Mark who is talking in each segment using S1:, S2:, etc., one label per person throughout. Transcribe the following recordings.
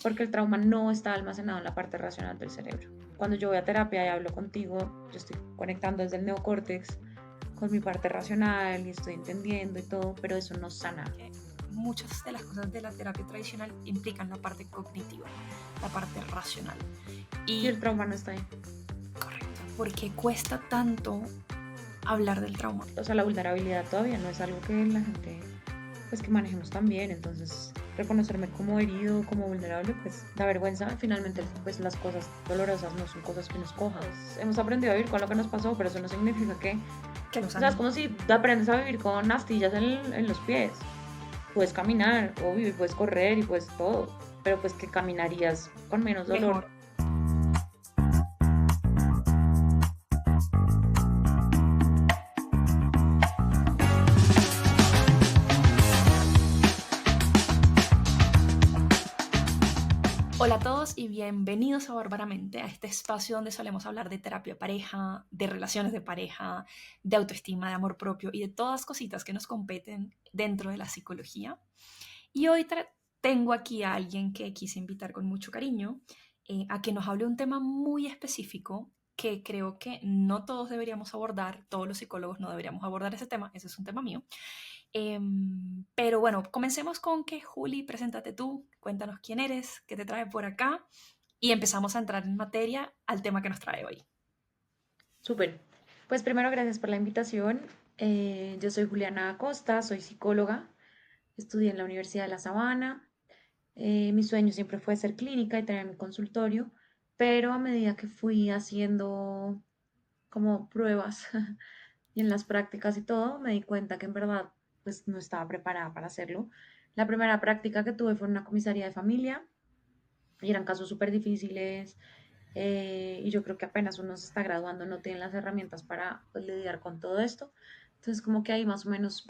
S1: porque el trauma no está almacenado en la parte racional del cerebro. Cuando yo voy a terapia y hablo contigo, yo estoy conectando desde el neocórtex con mi parte racional y estoy entendiendo y todo, pero eso no sana.
S2: Que muchas de las cosas de la terapia tradicional implican la parte cognitiva, la parte racional.
S1: Y
S2: Y
S1: el trauma no está ahí.
S2: correcto, porque cuesta tanto hablar del trauma.
S1: O sea, la vulnerabilidad todavía no es algo que la gente, pues que manejemos tan bien. Entonces, reconocerme como herido, como vulnerable, pues da vergüenza. Finalmente, pues las cosas dolorosas no son cosas que nos cojas. Hemos aprendido a vivir con lo que nos pasó, pero eso no significa que,
S2: Que lo
S1: o sea, es
S2: sanen.
S1: como si aprendes a vivir con astillas en los pies. Puedes caminar, obvio, y puedes correr y pues todo, pero pues que caminarías con menos dolor.
S2: Mejor. Hola a todos y bienvenidos a Bárbaramente, a este espacio donde solemos hablar de terapia pareja, de relaciones de pareja, de autoestima, de amor propio y de todas cositas que nos competen dentro de la psicología. Y hoy tengo aquí a alguien que quise invitar con mucho cariño a que nos hable un tema muy específico que creo que no todos deberíamos abordar, todos los psicólogos no deberíamos abordar ese tema, ese es un tema mío. Pero bueno, comencemos con que Juli, preséntate tú, cuéntanos quién eres, qué te trae por acá y empezamos a entrar en materia al tema que nos trae hoy.
S1: Súper. Pues primero, gracias por la invitación. Yo soy Juliana Acosta, soy psicóloga, estudié en la Universidad de La Sabana. Mi sueño siempre fue ser clínica y tener mi consultorio, pero a medida que fui haciendo como pruebas y en las prácticas y todo, me di cuenta que en verdad pues no estaba preparada para hacerlo. La primera práctica que tuve fue en una comisaría de familia y eran casos súper difíciles, y yo creo que apenas uno se está graduando no tiene las herramientas para pues, lidiar con todo esto. Entonces como que ahí más o menos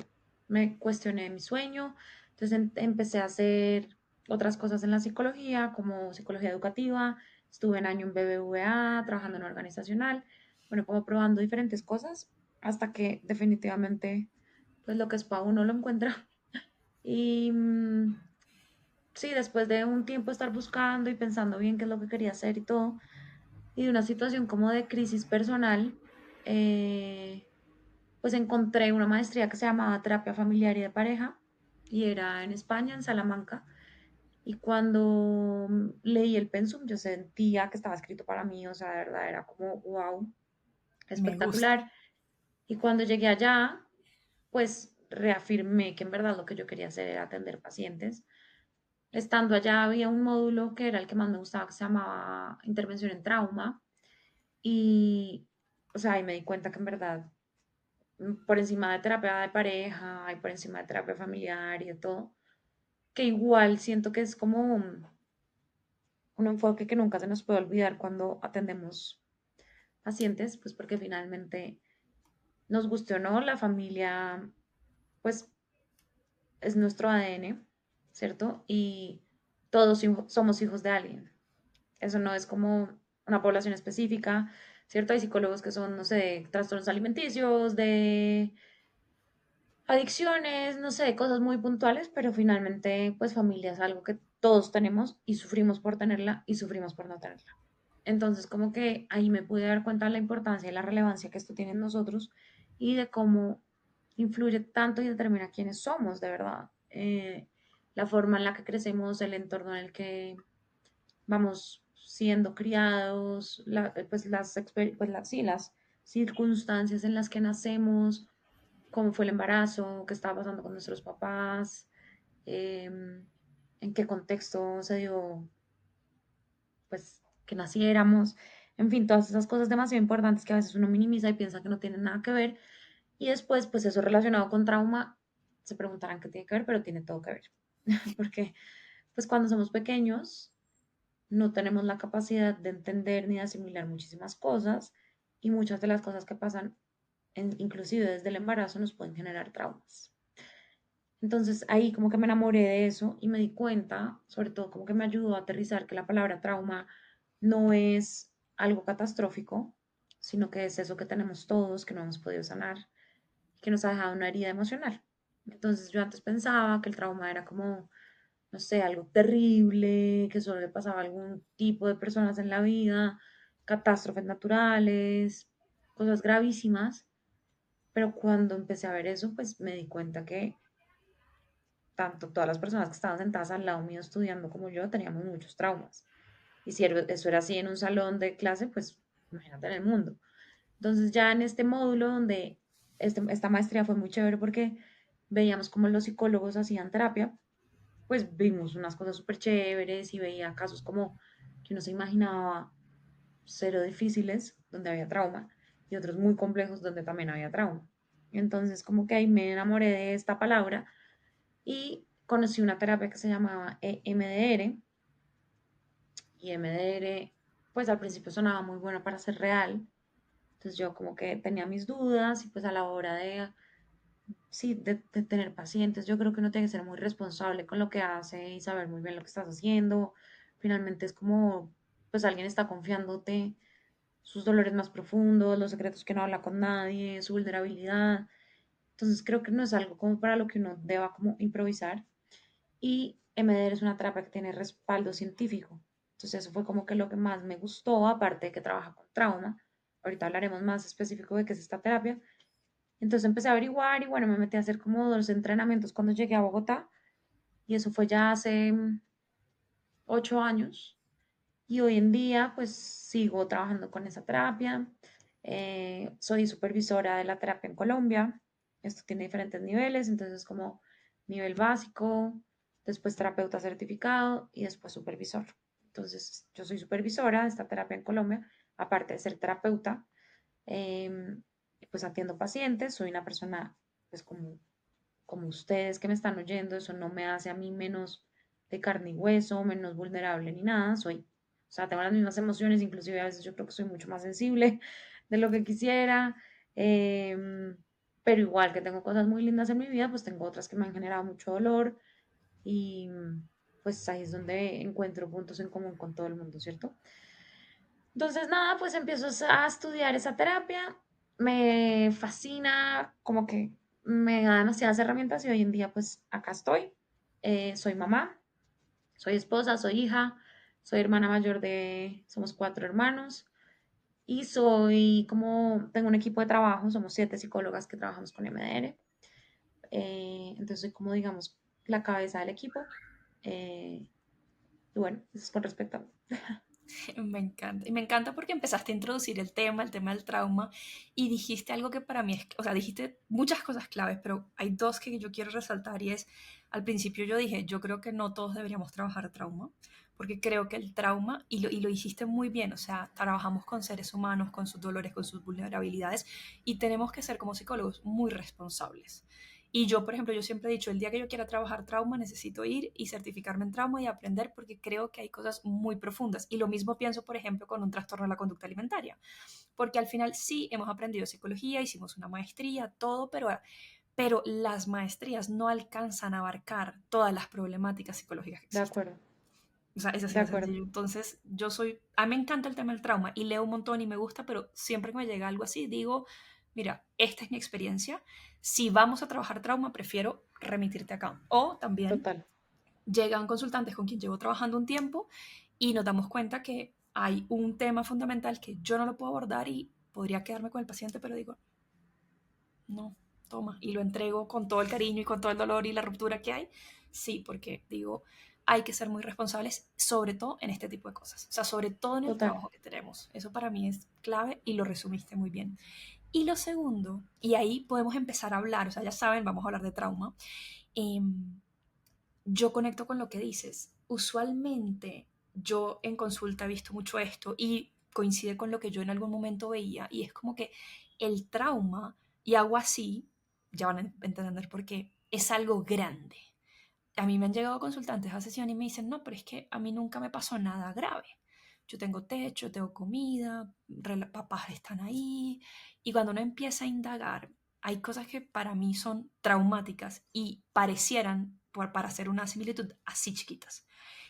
S1: me cuestioné mi sueño. Entonces empecé a hacer otras cosas en la psicología, como psicología educativa. Estuve un año en BBVA trabajando en organizacional, bueno, como probando diferentes cosas hasta que definitivamente pues lo que es para uno lo encuentra. Y sí, después de un tiempo estar buscando y pensando bien qué es lo que quería hacer y todo, y de una situación como de crisis personal, eh, pues encontré una maestría que se llamaba terapia familiar y de pareja y era en España, en Salamanca. Y cuando leí el pensum, yo sentía que estaba escrito para mí, o sea, de verdad era como, wow,
S2: Me gusta.
S1: espectacular. Y cuando llegué allá, pues reafirmé que en verdad lo que yo quería hacer era atender pacientes. Estando allá había un módulo que era el que más me gustaba, que se llamaba intervención en trauma. Y, o sea, ahí me di cuenta que en verdad, por encima de terapia de pareja y por encima de terapia familiar y de todo, que igual siento que es como un enfoque que nunca se nos puede olvidar cuando atendemos pacientes, pues porque finalmente, nos guste o no, la familia, pues es nuestro ADN, ¿cierto? Y todos somos hijos de alguien. Eso no es como una población específica, ¿cierto? Hay psicólogos que son, no sé, trastornos alimenticios, de adicciones, no sé, cosas muy puntuales, pero finalmente, pues familia es algo que todos tenemos y sufrimos por tenerla y sufrimos por no tenerla. Entonces, como que ahí me pude dar cuenta de la importancia y la relevancia que esto tiene en nosotros y de cómo influye tanto y determina quiénes somos, de verdad. La forma en la que crecemos, el entorno en el que vamos siendo criados, pues sí, las circunstancias en las que nacemos, cómo fue el embarazo, qué estaba pasando con nuestros papás, en qué contexto se dio, pues, que naciéramos, en fin, todas esas cosas demasiado importantes que a veces uno minimiza y piensa que no tienen nada que ver. Y después, pues eso relacionado con trauma, se preguntarán qué tiene que ver, pero tiene todo que ver. Porque, pues cuando somos pequeños, no tenemos la capacidad de entender ni de asimilar muchísimas cosas y muchas de las cosas que pasan, inclusive desde el embarazo, nos pueden generar traumas. Entonces ahí como que me enamoré de eso y me di cuenta, sobre todo como que me ayudó a aterrizar que la palabra trauma no es algo catastrófico, sino que es eso que tenemos todos, que no hemos podido sanar, que nos ha dejado una herida emocional. Entonces yo antes pensaba que el trauma era como no sé, algo terrible, que solo le pasaba a algún tipo de personas en la vida, catástrofes naturales, cosas gravísimas. Pero cuando empecé a ver eso, pues me di cuenta que tanto todas las personas que estaban sentadas al lado mío estudiando como yo teníamos muchos traumas. Y si eso era así en un salón de clase, pues imagínate en el mundo. Entonces ya en este módulo donde esta maestría fue muy chévere porque veíamos cómo los psicólogos hacían terapia, pues vimos unas cosas súper chéveres y veía casos como que uno se imaginaba cero difíciles, donde había trauma, y otros muy complejos donde también había trauma. Entonces como que ahí me enamoré de esta palabra y conocí una terapia que se llamaba EMDR, y EMDR pues al principio sonaba muy bueno para ser real. Entonces yo como que tenía mis dudas y pues a la hora de, sí, de tener pacientes, yo creo que uno tiene que ser muy responsable con lo que hace y saber muy bien lo que estás haciendo. Finalmente es como, pues alguien está confiándote sus dolores más profundos, los secretos que no habla con nadie, su vulnerabilidad. Entonces creo que no es algo como para lo que uno deba como improvisar. Y MDR es una terapia que tiene respaldo científico. Entonces eso fue como que lo que más me gustó, aparte de que trabaja con trauma. Ahorita hablaremos más específico de qué es esta terapia. Entonces empecé a averiguar y bueno, me metí a hacer como dos entrenamientos cuando llegué a Bogotá y eso fue ya hace 8 años y hoy en día pues sigo trabajando con esa terapia. Soy supervisora de la terapia en Colombia. Esto tiene diferentes niveles, entonces como nivel básico, después terapeuta certificado y después supervisor. Entonces yo soy supervisora de esta terapia en Colombia, aparte de ser terapeuta. em, pues atiendo pacientes, soy una persona pues como ustedes que me están oyendo, eso no me hace a mí menos de carne y hueso, menos vulnerable ni nada, o sea, tengo las mismas emociones, inclusive a veces yo creo que soy mucho más sensible de lo que quisiera, em, pero igual que tengo cosas muy lindas en mi vida, pues tengo otras que me han generado mucho dolor y pues ahí es donde encuentro puntos en común con todo el mundo, ¿cierto? Entonces, nada, pues empiezo a estudiar esa terapia, me fascina, como que me da demasiadas herramientas y hoy en día pues acá estoy. Soy mamá, soy esposa, soy hija, soy hermana mayor somos 4 hermanos y tengo un equipo de trabajo, somos 7 psicólogas que trabajamos con MDR. Entonces soy como, digamos, la cabeza del equipo. eh, y bueno, eso es con respecto a mí.
S2: Me encanta. Y me encanta porque empezaste a introducir el tema del trauma, y dijiste algo que para mí es, o sea, dijiste muchas cosas claves, pero hay dos que yo quiero resaltar y es, al principio yo dije, yo creo que no todos deberíamos trabajar trauma, porque creo que el trauma, y lo hiciste muy bien, o sea, trabajamos con seres humanos, con sus dolores, con sus vulnerabilidades, y tenemos que ser como psicólogos muy responsables. Y yo, por ejemplo, yo siempre he dicho, el día que yo quiera trabajar trauma, necesito ir y certificarme en trauma y aprender porque creo que hay cosas muy profundas. Y lo mismo pienso, por ejemplo, con un trastorno de la conducta alimentaria, porque al final sí hemos aprendido psicología, hicimos una maestría, todo, pero las maestrías no alcanzan a abarcar todas las problemáticas psicológicas que
S1: De
S2: existen.
S1: acuerdo,
S2: O sea, es así
S1: de
S2: de
S1: acuerdo.
S2: sencillo. Entonces, a mí me encanta el tema del trauma y leo un montón y me gusta, pero siempre que me llega algo así, digo, mira, esta es mi experiencia. Si vamos a trabajar trauma, prefiero remitirte acá. O también
S1: Total,
S2: llegan consultantes con quien llevo trabajando un tiempo y nos damos cuenta que hay un tema fundamental que yo no lo puedo abordar y podría quedarme con el paciente, pero digo, no, toma, y lo entrego con todo el cariño y con todo el dolor y la ruptura que hay. Sí, porque digo, hay que ser muy responsables, sobre todo en este tipo de cosas, o sea, sobre todo en el
S1: total.
S2: trabajo que tenemos. Eso para mí es clave y lo resumiste muy bien. Y lo segundo, y ahí podemos empezar a hablar, o sea, ya saben, vamos a hablar de trauma. Eh, yo conecto con lo que dices. Usualmente yo en consulta he visto mucho esto y coincide con lo que yo en algún momento veía, y es como que el trauma, y hago así, ya van a entender por qué, es algo grande. A mí me han llegado consultantes a sesión y me dicen, no, pero es que a mí nunca me pasó nada grave. Yo tengo techo, tengo comida, papás están ahí. Y cuando uno empieza a indagar, hay cosas que para mí son traumáticas y parecieran, para hacer una similitud, así chiquitas.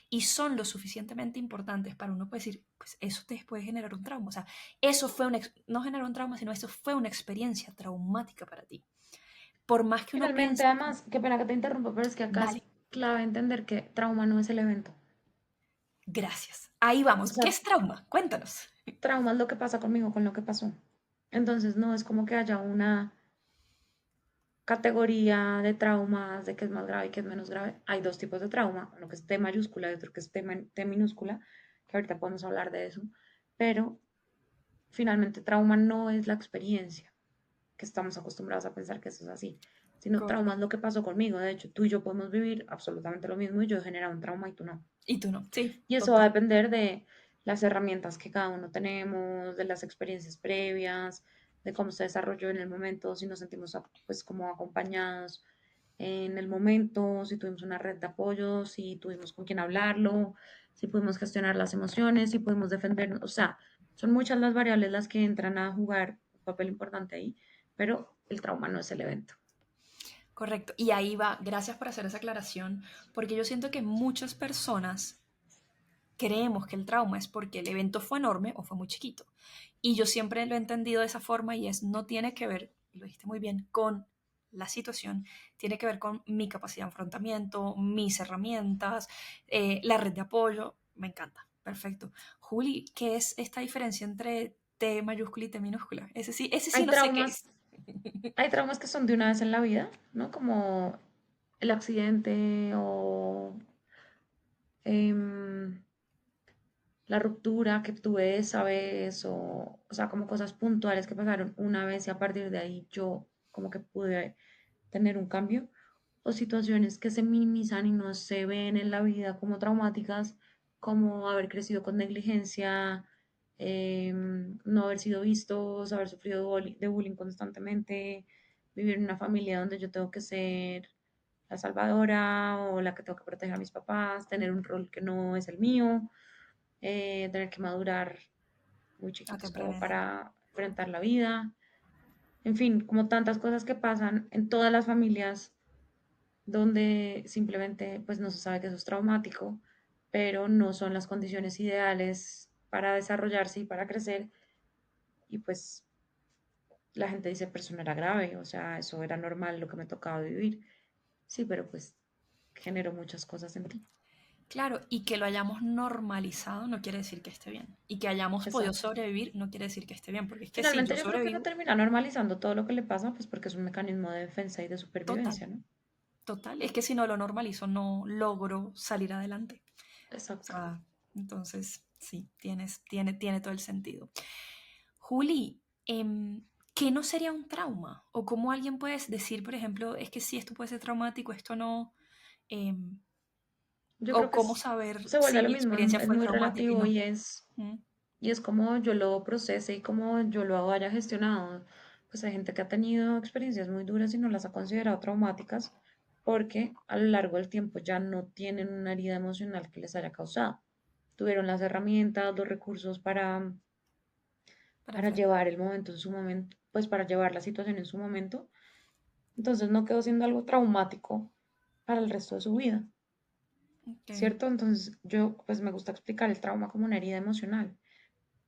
S2: Y son lo suficientemente importantes para uno poder decir, pues eso te puede generar un trauma. O sea, eso fue no generó un trauma, sino eso fue una experiencia traumática para ti. Por más que uno
S1: Finalmente,
S2: piense que,
S1: además, qué pena que te interrumpa, pero es que acá es
S2: dale,
S1: clave entender que trauma no es el evento.
S2: Gracias. Ahí
S1: O
S2: vamos. ¿Qué
S1: sea,
S2: es trauma? Cuéntanos.
S1: trauma es lo que pasa conmigo con lo que pasó. Entonces no es como que haya una categoría de traumas, de qué es más grave y qué es menos grave. Hay dos tipos de trauma, uno que es T mayúscula y otro que es T minúscula, que ahorita podemos hablar de eso, pero finalmente trauma no es la experiencia, que estamos acostumbrados a pensar que eso es así, sino trauma es
S2: Correcto.
S1: lo que pasó conmigo. De hecho, tú y yo podemos vivir absolutamente lo mismo y yo he generado un trauma y tú no.
S2: ¿Y tú no? Sí,
S1: Y eso va a
S2: total.
S1: depender de las herramientas que cada uno tenemos, de las experiencias previas, de cómo se desarrolló en el momento, si nos sentimos pues como acompañados en el momento, si tuvimos una red de apoyo, si tuvimos con quién hablarlo, si pudimos gestionar las emociones, si pudimos defendernos. O sea, son muchas las variables las que entran a jugar un papel importante ahí, pero el trauma no es el evento.
S2: Correcto. Y ahí va. Gracias por hacer esa aclaración, porque yo siento que muchas personas creemos que el trauma es porque el evento fue enorme o fue muy chiquito. Y yo siempre lo he entendido de esa forma y es, no tiene que ver, y lo dijiste muy bien, con la situación, tiene que ver con mi capacidad de enfrentamiento, mis herramientas, la red de apoyo. Me encanta. Perfecto. Juli, ¿qué es esta diferencia entre T mayúscula y T minúscula? Ese sí
S1: Hay
S2: no sé qué
S1: traumas,
S2: es.
S1: hay traumas que son de una vez en la vida, ¿no? Como el accidente o em, la ruptura que tuve esa vez, o sea, como cosas puntuales que pasaron una vez y a partir de ahí yo como que pude tener un cambio, o situaciones que se minimizan y no se ven en la vida como traumáticas, como haber crecido con negligencia, no haber sido vistos, haber sufrido de bullying constantemente, vivir en una familia donde yo tengo que ser la salvadora o la que tengo que proteger a mis papás, tener un rol que no es el mío, tener que madurar muy
S2: A
S1: chiquitos como
S2: temprana edad.
S1: para enfrentar la vida. En fin, como tantas cosas que pasan en todas las familias donde simplemente pues no se sabe que eso es traumático, pero no son las condiciones ideales para desarrollarse y para crecer. Y pues la gente dice, pero eso no era grave, o sea, eso era normal lo que me tocaba vivir. Sí, pero pues generó muchas cosas en ti.
S2: Claro, y que lo hayamos normalizado no quiere decir que esté bien. Y que hayamos podido
S1: Exacto.
S2: sobrevivir no quiere decir que esté bien, porque es que si yo
S1: Finalmente yo creo que uno
S2: sobrevivo,
S1: termina normalizando todo lo que le pasa, pues porque es un mecanismo de defensa y de
S2: total,
S1: supervivencia, ¿no?
S2: total. Es que si no lo normalizo, no logro salir adelante. O
S1: Exacto.
S2: sea, entonces, sí, tiene todo el sentido. Juli, ¿qué no sería un trauma? ¿O cómo alguien puede decir, por ejemplo, es que sí, esto puede ser traumático, esto no? Em,
S1: Yo creo
S2: ¿O
S1: que
S2: cómo saber
S1: se vuelve
S2: si
S1: lo
S2: mi
S1: mismo,
S2: experiencia
S1: es
S2: fue
S1: muy
S2: traumática y
S1: relativo
S2: no?
S1: y es
S2: Mm,
S1: Y es como yo lo procese y como yo lo haya gestionado. Pues hay gente que ha tenido experiencias muy duras y no las ha considerado traumáticas porque a lo largo del tiempo ya no tienen una herida emocional que les haya causado. Tuvieron las herramientas, los recursos
S2: para
S1: para
S2: enfrentar.
S1: llevar el momento en su momento, pues para llevar la situación en su momento. Entonces no quedó siendo algo traumático para el resto de su vida,
S2: Ok,
S1: ¿cierto? Entonces yo pues me gusta explicar el trauma como una herida emocional.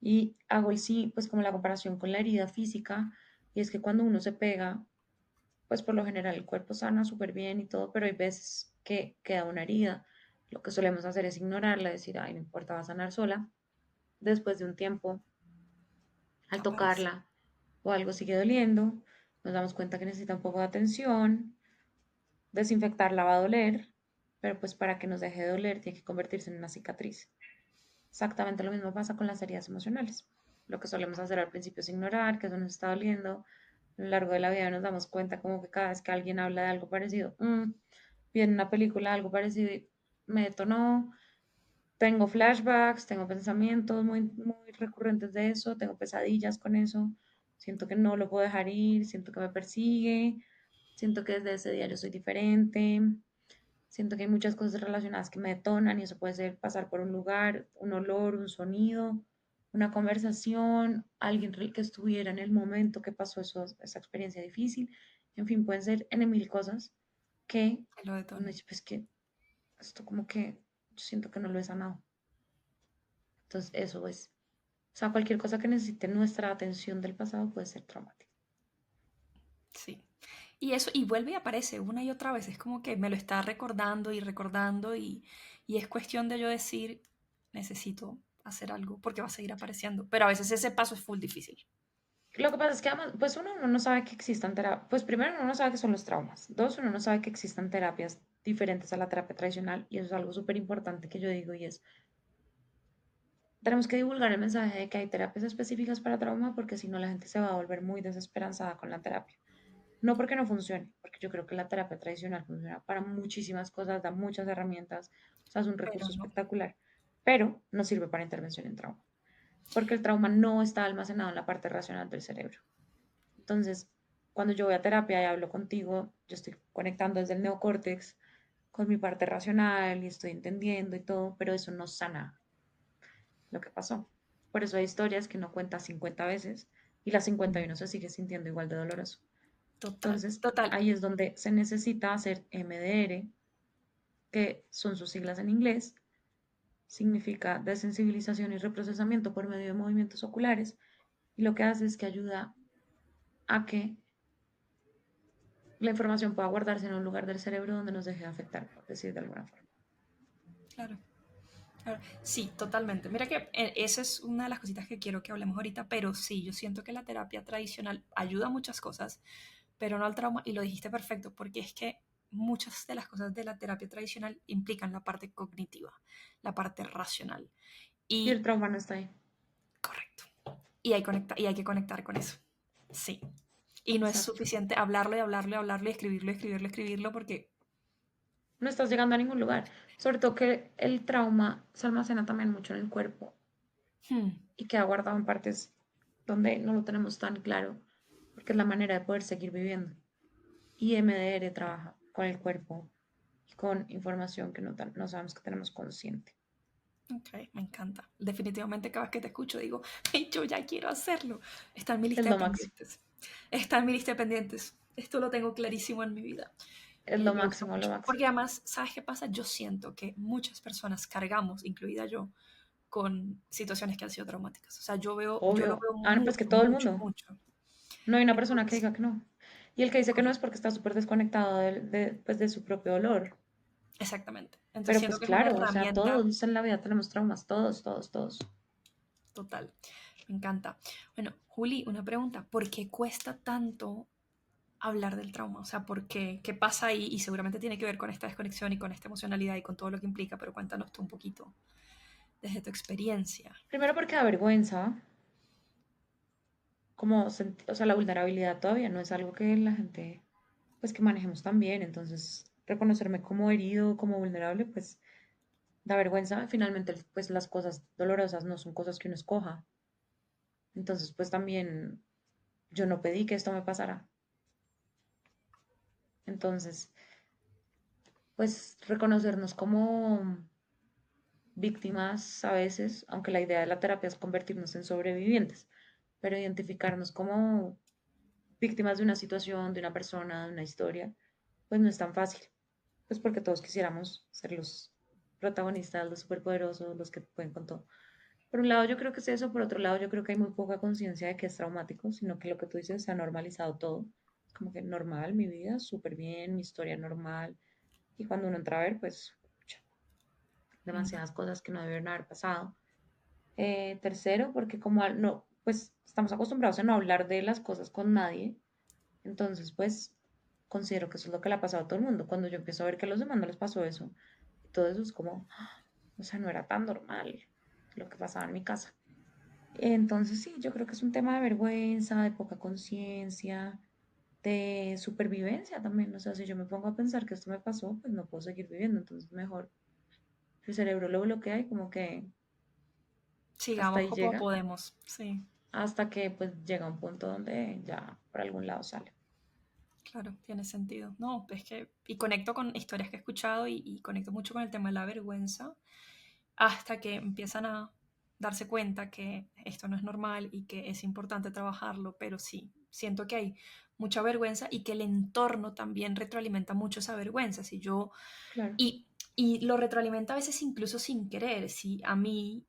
S1: Y hago el sí, pues como la comparación con la herida física, y es que cuando uno se pega, pues por lo general el cuerpo sana súper bien y todo, pero hay veces que queda una herida. Lo que solemos hacer es ignorarla, decir, ay, no importa, va a sanar sola. Después de un tiempo, al
S2: aparece.
S1: tocarla o algo sigue doliendo, nos damos cuenta que necesita un poco de atención, desinfectarla va a doler, pero pues para que nos deje de doler tiene que convertirse en una cicatriz. Exactamente lo mismo pasa con las heridas emocionales. Lo que solemos hacer al principio es ignorar que eso nos está doliendo. A lo largo de la vida nos damos cuenta como que cada vez que alguien habla de algo parecido, vi en una película algo parecido y me detonó. Tengo flashbacks, tengo pensamientos muy recurrentes de eso, tengo pesadillas con eso. Siento que no lo puedo dejar ir, siento que me persigue, siento que desde ese día yo soy diferente. Siento que hay muchas cosas relacionadas que me detonan y eso puede ser pasar por un lugar, un olor, un sonido, una conversación, alguien que estuviera en el momento que pasó esa experiencia difícil. En fin, pueden ser N mil cosas que
S2: Que lo
S1: uno
S2: detone.
S1: dice, pues que esto como que yo siento que no lo he sanado. Entonces, eso es. O sea, cualquier cosa que necesite nuestra atención del pasado puede ser traumática.
S2: Sí. Y eso, y vuelve y aparece una y otra vez. Es como que me lo está recordando y recordando y es cuestión de yo decir, necesito hacer algo porque va a seguir apareciendo. Pero a veces ese paso es full difícil.
S1: Lo que pasa es que además, pues uno no sabe que existan terapias, pues primero uno no sabe qué son los traumas, dos, uno no sabe que existan terapias diferentes a la terapia tradicional y eso es algo súper importante que yo digo y es, tenemos que divulgar el mensaje de que hay terapias específicas para trauma porque si no la gente se va a volver muy desesperanzada con la terapia. No porque no funcione, porque yo creo que la terapia tradicional funciona para muchísimas cosas, da muchas herramientas, o sea, es un
S2: Pero
S1: recurso
S2: no,
S1: espectacular, pero no sirve para intervención en trauma, porque el trauma no está almacenado en la parte racional del cerebro. Entonces, cuando yo voy a terapia y hablo contigo, yo estoy conectando desde el neocórtex con mi parte racional y estoy entendiendo y todo, pero eso no sana lo que pasó. Por eso hay historias que uno cuenta 50 veces y las 51 se sigue sintiendo igual de doloroso.
S2: total,
S1: Entonces,
S2: total.
S1: ahí es donde se necesita hacer MDR, que son sus siglas en inglés, significa desensibilización y reprocesamiento por medio de movimientos oculares, y lo que hace es que ayuda a que la información pueda guardarse en un lugar del cerebro donde nos deje de afectar, por decir de alguna forma.
S2: Claro. Claro. Sí, totalmente. Mira que esa es una de las cositas que quiero que hablemos ahorita, pero sí, yo siento que la terapia tradicional ayuda a muchas cosas, pero no al trauma, y lo dijiste perfecto, porque es que muchas de las cosas de la terapia tradicional implican la parte cognitiva, la parte racional.
S1: Y el
S2: Y
S1: trauma no está ahí.
S2: correcto. Y hay que conectar con eso. Sí. Y no es
S1: Exacto.
S2: suficiente hablarlo y hablarlo y hablarlo y escribirlo, escribirlo, escribirlo, porque
S1: No estás llegando a ningún lugar. Sobre todo que el trauma se almacena también mucho en el cuerpo
S2: hmm,
S1: y queda guardado en partes donde no lo tenemos tan claro, porque es la manera de poder seguir viviendo. Y MDR trabaja con el cuerpo y con información que no sabemos que tenemos consciente.
S2: ok, me encanta. Definitivamente cada vez que te escucho digo, "Ay, yo ya quiero hacerlo. Está en mi
S1: Es
S2: lista de
S1: lo máximo.
S2: pendientes. Está en mi lista de pendientes. Esto lo tengo clarísimo en mi vida.
S1: Es
S2: Y
S1: lo
S2: me gusta
S1: máximo, lo
S2: mucho.
S1: máximo.
S2: Porque además, ¿sabes qué pasa? Yo siento que muchas personas cargamos, incluida yo, con situaciones que han sido traumáticas. O sea, yo lo
S1: Obvio.
S2: veo
S1: Ah, no, pues que
S2: mucho,
S1: todo el
S2: mucho,
S1: mundo.
S2: mucho.
S1: No hay una persona que
S2: Entonces,
S1: diga que no. Y el que dice que no es
S2: correcto.
S1: porque está súper desconectado pues de su propio dolor.
S2: Exactamente. Entonces
S1: Pero
S2: siento
S1: pues
S2: que es una
S1: claro, o sea,
S2: herramienta
S1: todos en la vida tenemos traumas, todos, todos, todos.
S2: total. Me encanta. Bueno, Juli, una pregunta. ¿Por qué cuesta tanto hablar del trauma? O sea, ¿por qué? ¿Qué pasa ahí? Y seguramente tiene que ver con esta desconexión y con esta emocionalidad y con todo lo que implica, pero cuéntanos tú un poquito desde tu experiencia.
S1: Primero porque da vergüenza, o sea, la vulnerabilidad todavía no es algo que la gente, pues que manejemos tan bien. Entonces, reconocerme como herido, como vulnerable, pues da vergüenza. Finalmente, pues las cosas dolorosas no son cosas que uno escoja. Entonces, pues también yo no pedí que esto me pasara. Entonces, pues reconocernos como víctimas a veces, aunque la idea de la terapia es convertirnos en sobrevivientes, pero identificarnos como víctimas de una situación, de una persona, de una historia, pues no es tan fácil. Pues porque todos quisiéramos ser los protagonistas, los superpoderosos, los que pueden con todo. Por un lado yo creo que es eso, por otro lado yo creo que hay muy poca conciencia de que es traumático, sino que lo que tú dices se ha normalizado todo. Es como que normal, mi vida, súper bien, mi historia normal. Y cuando uno entra a ver, pues, pucha,
S2: Mm,
S1: demasiadas cosas que no debieron haber pasado. Tercero, porque como no, pues estamos acostumbrados a no hablar de las cosas con nadie, entonces pues considero que eso es lo que le ha pasado a todo el mundo. Cuando yo empiezo a ver que a los demás no les pasó eso, y todo eso es como, ¡ah! O sea, no era tan normal lo que pasaba en mi casa. Entonces sí, yo creo que es un tema de vergüenza, de poca conciencia, de supervivencia también. O sea, si yo me pongo a pensar que esto me pasó, pues no puedo seguir viviendo. Entonces mejor el cerebro lo bloquea y como que hasta
S2: sigamos
S1: ahí
S2: como
S1: llega,
S2: podemos. Sí,
S1: hasta que pues llega un punto donde ya por algún lado sale.
S2: claro, tiene sentido. No, es que, y conecto con historias que he escuchado y conecto mucho con el tema de la vergüenza, hasta que empiezan a darse cuenta que esto no es normal y que es importante trabajarlo, pero sí, siento que hay mucha vergüenza y que el entorno también retroalimenta mucho esa vergüenza. Si yo,
S1: Claro.
S2: y, y lo retroalimenta a veces incluso sin querer, si a mí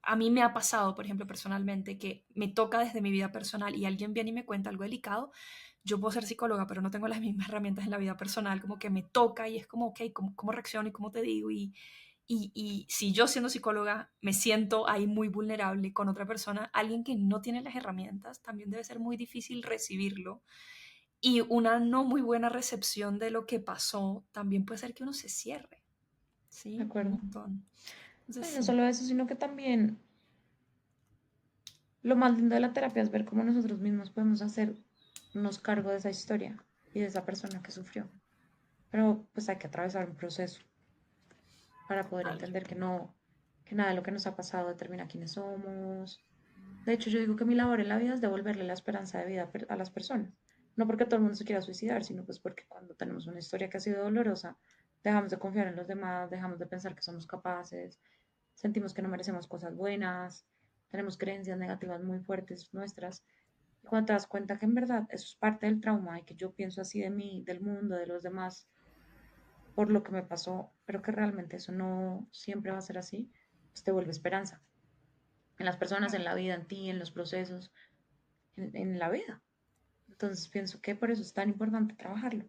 S2: a mí me ha pasado, por ejemplo, personalmente, que me toca desde mi vida personal y alguien viene y me cuenta algo delicado. Yo puedo ser psicóloga, pero no tengo las mismas herramientas en la vida personal, como que me toca y es como, ok, ¿cómo reacciono y cómo te digo? Y si yo siendo psicóloga me siento ahí muy vulnerable con otra persona, alguien que no tiene las herramientas, también debe ser muy difícil recibirlo. Y una no muy buena recepción de lo que pasó también puede ser que uno se cierre,
S1: ¿de
S2: ¿sí? Un
S1: acuerdo?
S2: montón. Entonces,
S1: No, y no
S2: sí.
S1: solo eso, sino que también lo más lindo de la terapia es ver cómo nosotros mismos podemos hacernos cargo de esa historia y de esa persona que sufrió. Pero pues hay que atravesar un proceso para poder
S2: Total.
S1: entender que nada de lo que nos ha pasado determina quiénes somos. De hecho, yo digo que mi labor en la vida es devolverle la esperanza de vida a las personas. No porque todo el mundo se quiera suicidar, sino pues porque cuando tenemos una historia que ha sido dolorosa, dejamos de confiar en los demás, dejamos de pensar que somos capaces, sentimos que no merecemos cosas buenas, tenemos creencias negativas muy fuertes nuestras. Y cuando te das cuenta que en verdad eso es parte del trauma y que yo pienso así de mí, del mundo, de los demás, por lo que me pasó, pero que realmente eso no siempre va a ser así, pues te vuelve esperanza en las personas, en la vida, en ti, en los procesos, en la vida. Entonces pienso que por eso es tan importante trabajarlo.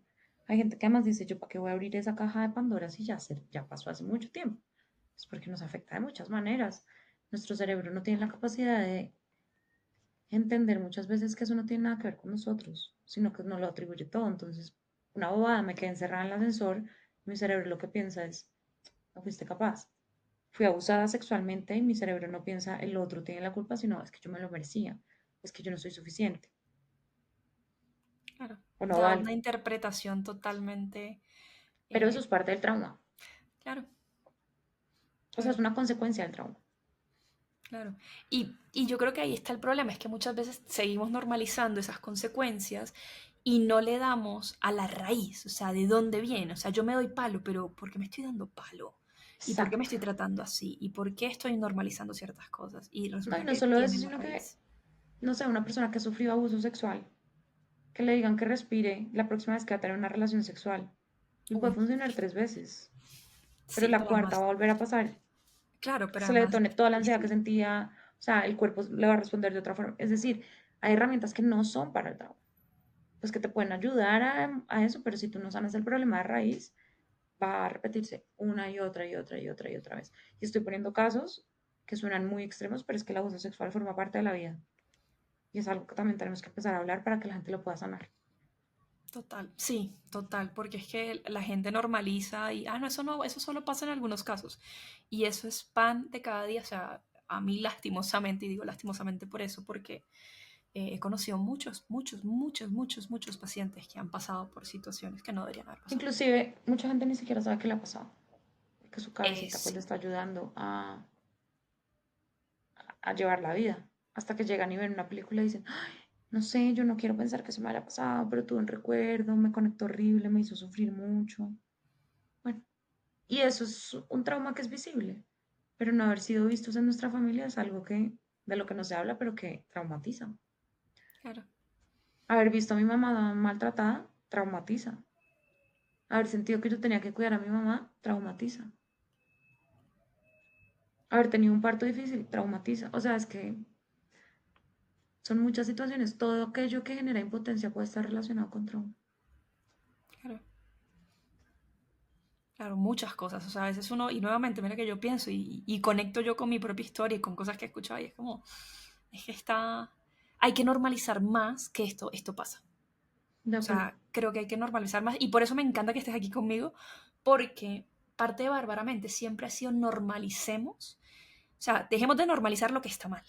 S1: Hay gente que además dice, yo para qué voy a abrir esa caja de Pandora si ya pasó hace mucho tiempo. Es porque nos afecta de muchas maneras. Nuestro cerebro no tiene la capacidad de entender muchas veces que eso no tiene nada que ver con nosotros, sino que nos lo atribuye todo. Entonces, una bobada, me quedé encerrada en el ascensor, y mi cerebro lo que piensa es, no fuiste capaz. Fui abusada sexualmente y mi cerebro no piensa el otro tiene la culpa, sino es que yo me lo merecía, es que yo no soy suficiente
S2: Claro.
S1: o no
S2: Da
S1: valgo.
S2: una interpretación totalmente.
S1: Pero eso
S2: eh,
S1: es parte del trauma,
S2: claro,
S1: o sea,
S2: claro,
S1: es una consecuencia del trauma.
S2: claro. Y yo creo que ahí está el problema, es que muchas veces seguimos normalizando esas consecuencias y no le damos a la raíz, o sea, de dónde viene. O sea, yo me doy palo, pero ¿por qué me estoy dando palo? ¿Y por qué me
S1: Exacto.
S2: estoy tratando así? ¿Y por qué estoy normalizando ciertas cosas? Y
S1: No, y
S2: resulta
S1: no
S2: que
S1: solo
S2: tiene
S1: eso,
S2: una
S1: sino que,
S2: raíz.
S1: no sé, una persona que ha sufrido abuso sexual, que le digan que respire la próxima vez que va a tener una relación sexual. Y puede
S2: Uy,
S1: funcionar 3 veces, pero
S2: sí,
S1: la
S2: pero
S1: cuarta
S2: además,
S1: va a volver a pasar,
S2: claro,
S1: que
S2: pero
S1: se le
S2: además,
S1: detone toda la ansiedad que
S2: sí,
S1: sentía, o sea, el cuerpo le va a responder de otra forma. Es decir, hay herramientas que no son para el trauma, pues que te pueden ayudar a eso, pero si tú no sanas el problema de raíz, va a repetirse una y otra y otra y otra y otra vez. Y estoy poniendo casos que suenan muy extremos, pero es que el abuso sexual forma parte de la vida. Y es algo que también tenemos que empezar a hablar para que la gente lo pueda sanar.
S2: total, sí, total, porque es que la gente normaliza y, no, eso no, eso solo pasa en algunos casos. Y eso es pan de cada día, o sea, a mí lastimosamente, y digo lastimosamente por eso, porque he conocido muchos pacientes que han pasado por situaciones que no deberían haber pasado.
S1: Inclusive, mucha gente ni siquiera sabe qué le ha pasado, porque su cabecita pues le
S2: Sí,
S1: está ayudando a llevar la vida. Hasta que llegan y ven una película y dicen, "Ay, no sé, yo no quiero pensar que eso me haya pasado, pero tuve un recuerdo, me conectó horrible, me hizo sufrir mucho. Bueno, y eso es un trauma que es visible, pero no haber sido vistos en nuestra familia es algo de lo que no se habla, pero que traumatiza.
S2: claro,
S1: Haber visto a mi mamá maltratada, traumatiza. Haber sentido que yo tenía que cuidar a mi mamá, traumatiza. Haber tenido un parto difícil, traumatiza. O sea, es que son muchas situaciones. Todo aquello que genera impotencia puede estar relacionado con trauma.
S2: claro. Claro, muchas cosas. O sea, a veces uno, y nuevamente, mira que yo pienso y conecto yo con mi propia historia y con cosas que he escuchado y es como, es que está, hay que normalizar más que esto pasa.
S1: De
S2: O
S1: acuerdo.
S2: sea, creo que hay que normalizar más y por eso me encanta que estés aquí conmigo, porque parte de Bárbaramente siempre ha sido normalicemos, o sea, dejemos de normalizar lo que está mal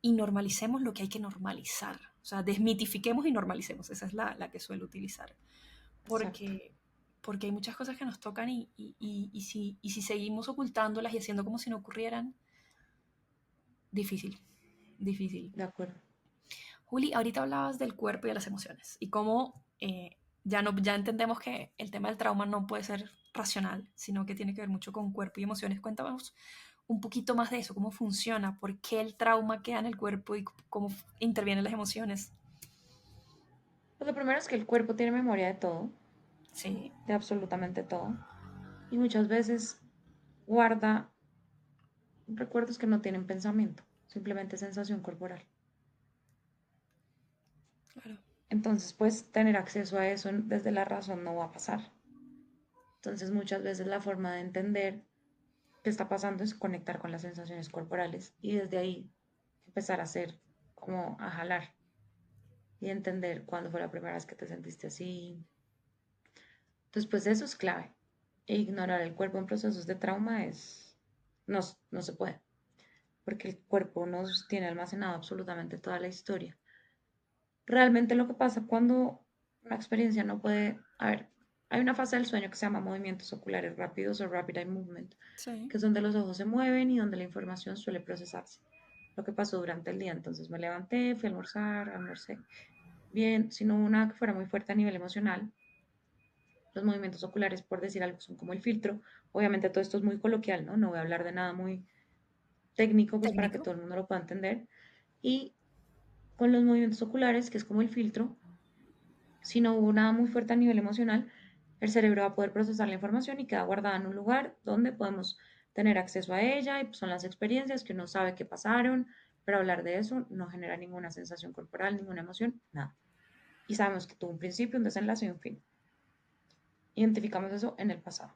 S2: y normalicemos lo que hay que normalizar. O sea, desmitifiquemos y normalicemos. Esa es la que suelo utilizar.
S1: Exacto.
S2: Porque hay muchas cosas que nos tocan y si seguimos ocultándolas y haciendo como si no ocurrieran, difícil, difícil.
S1: De acuerdo.
S2: Juli, ahorita hablabas del cuerpo y de las emociones y cómo ya, no, ya entendemos que el tema del trauma no puede ser racional, sino que tiene que ver mucho con cuerpo y emociones. Cuéntanos un poquito más de eso, cómo funciona, por qué el trauma queda en el cuerpo y cómo intervienen las emociones.
S1: Pues lo primero es que el cuerpo tiene memoria de todo,
S2: Sí,
S1: de absolutamente todo. Y muchas veces guarda recuerdos que no tienen pensamiento, simplemente sensación corporal.
S2: Claro.
S1: Entonces, pues tener acceso a eso desde la razón no va a pasar. Entonces, muchas veces la forma de entender qué está pasando es conectar con las sensaciones corporales y desde ahí empezar a hacer como a jalar y entender cuándo fue la primera vez que te sentiste así. Entonces, pues eso es clave. E ignorar el cuerpo en procesos de trauma no, no se puede, porque el cuerpo nos tiene almacenado absolutamente toda la historia. Realmente lo que pasa cuando una experiencia no puede, a ver, hay una fase del sueño que se llama movimientos oculares rápidos o rapid eye movement,
S2: Sí.
S1: que es donde los ojos se mueven y donde la información suele procesarse. Lo que pasó durante el día, entonces me levanté, fui a almorzar, almorcé bien, si no hubo nada que fuera muy fuerte a nivel emocional. Los movimientos oculares, por decir algo, son como el filtro. Obviamente todo esto es muy coloquial, ¿no? No voy a hablar de nada muy técnico, pues para que
S2: Técnico.
S1: todo el mundo lo pueda entender. Y con los movimientos oculares, que es como el filtro, si no hubo nada muy fuerte a nivel emocional, el cerebro va a poder procesar la información y queda guardada en un lugar donde podemos tener acceso a ella y pues, son las experiencias que uno sabe que pasaron, pero hablar de eso no genera ninguna sensación corporal, ninguna emoción, nada. Y sabemos que tuvo un principio, un desenlace y un fin. Identificamos eso en el pasado.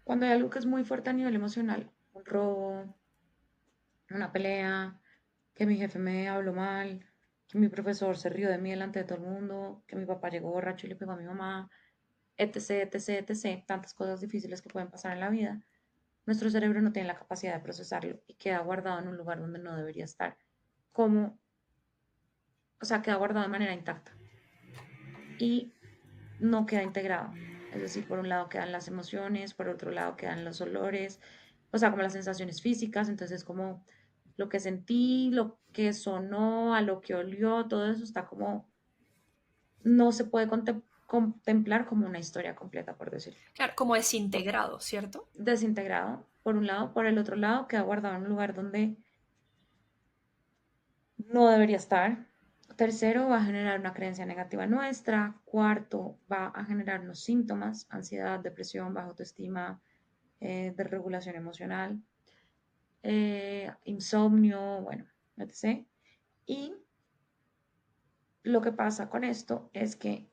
S1: Cuando hay algo que es muy fuerte a nivel emocional, un robo, una pelea, que mi jefe me habló mal, que mi profesor se rió de mí delante de todo el mundo, que mi papá llegó borracho y le pegó a mi mamá, etc., etc., etc., tantas cosas difíciles que pueden pasar en la vida, nuestro cerebro no tiene la capacidad de procesarlo y queda guardado en un lugar donde no debería estar, como, o sea, queda guardado de manera intacta y no queda integrado. Es decir, por un lado quedan las emociones, por otro lado quedan los olores, o sea, como las sensaciones físicas, entonces como lo que sentí, lo que sonó, a lo que olió, todo eso está como, no se puede contemplar como una historia completa, por decirlo.
S2: Claro, como desintegrado, ¿cierto?
S1: Desintegrado, por un lado, por el otro lado queda guardado en un lugar donde no debería estar. Tercero, va a generar una creencia negativa nuestra. Cuarto, va a generar unos síntomas, ansiedad, depresión, baja autoestima, desregulación emocional, insomnio, bueno, etc. Y lo que pasa con esto es que,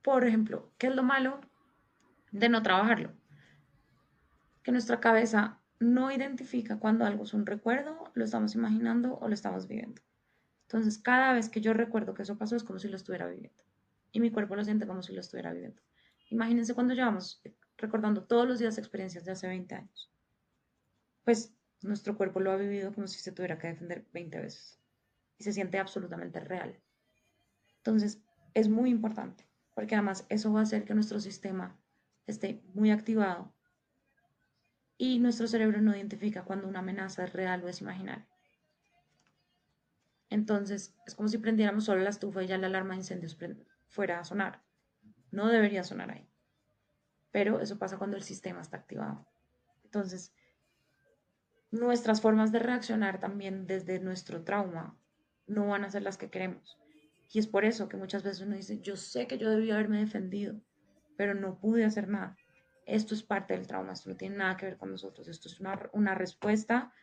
S1: por ejemplo, ¿qué es lo malo de no trabajarlo? Que nuestra cabeza no identifica cuando algo es un recuerdo, lo estamos imaginando o lo estamos viviendo. Entonces, cada vez que yo recuerdo que eso pasó es como si lo estuviera viviendo. Y mi cuerpo lo siente como si lo estuviera viviendo. Imagínense cuando llevamos recordando todos los días experiencias de hace 20 años. Pues nuestro cuerpo lo ha vivido como si se tuviera que defender 20 veces. Y se siente absolutamente real. Entonces, es muy importante, porque además eso va a hacer que nuestro sistema esté muy activado y nuestro cerebro no identifica cuando una amenaza es real o es imaginaria. Entonces, es como si prendiéramos solo la estufa y ya la alarma de incendios fuera a sonar. No debería sonar ahí, pero eso pasa cuando el sistema está activado. Entonces, nuestras formas de reaccionar también desde nuestro trauma no van a ser las que queremos. Y es por eso que muchas veces uno dice, yo sé que yo debí haberme defendido, pero no pude hacer nada. Esto es parte del trauma, esto no tiene nada que ver con nosotros, esto es una respuesta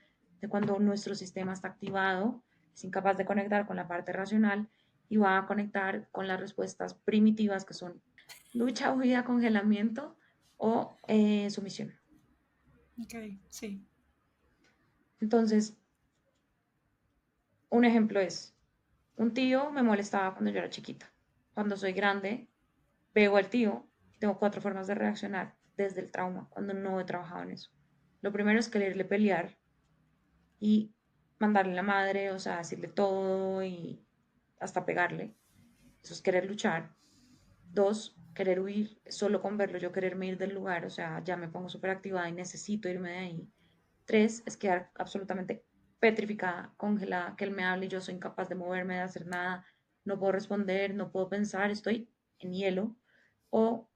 S1: de cuando nuestro sistema está activado, es incapaz de conectar con la parte racional y va a conectar con las respuestas primitivas que son lucha, huida, congelamiento o sumisión.
S2: Ok, sí.
S1: Entonces, un ejemplo es, un tío me molestaba cuando yo era chiquita. Cuando soy grande, veo al tío y tengo cuatro formas de reaccionar desde el trauma, cuando no he trabajado en eso. Lo primero es quererle pelear y mandarle la madre, o sea, decirle todo y hasta pegarle. Eso es querer luchar. Dos, querer huir, solo con verlo yo quererme ir del lugar, o sea, ya me pongo súper activada y necesito irme de ahí. Tres, es quedar absolutamente petrificada, congelada, que él me hable y yo soy incapaz de moverme, de hacer nada, no puedo responder, no puedo pensar, estoy en hielo. O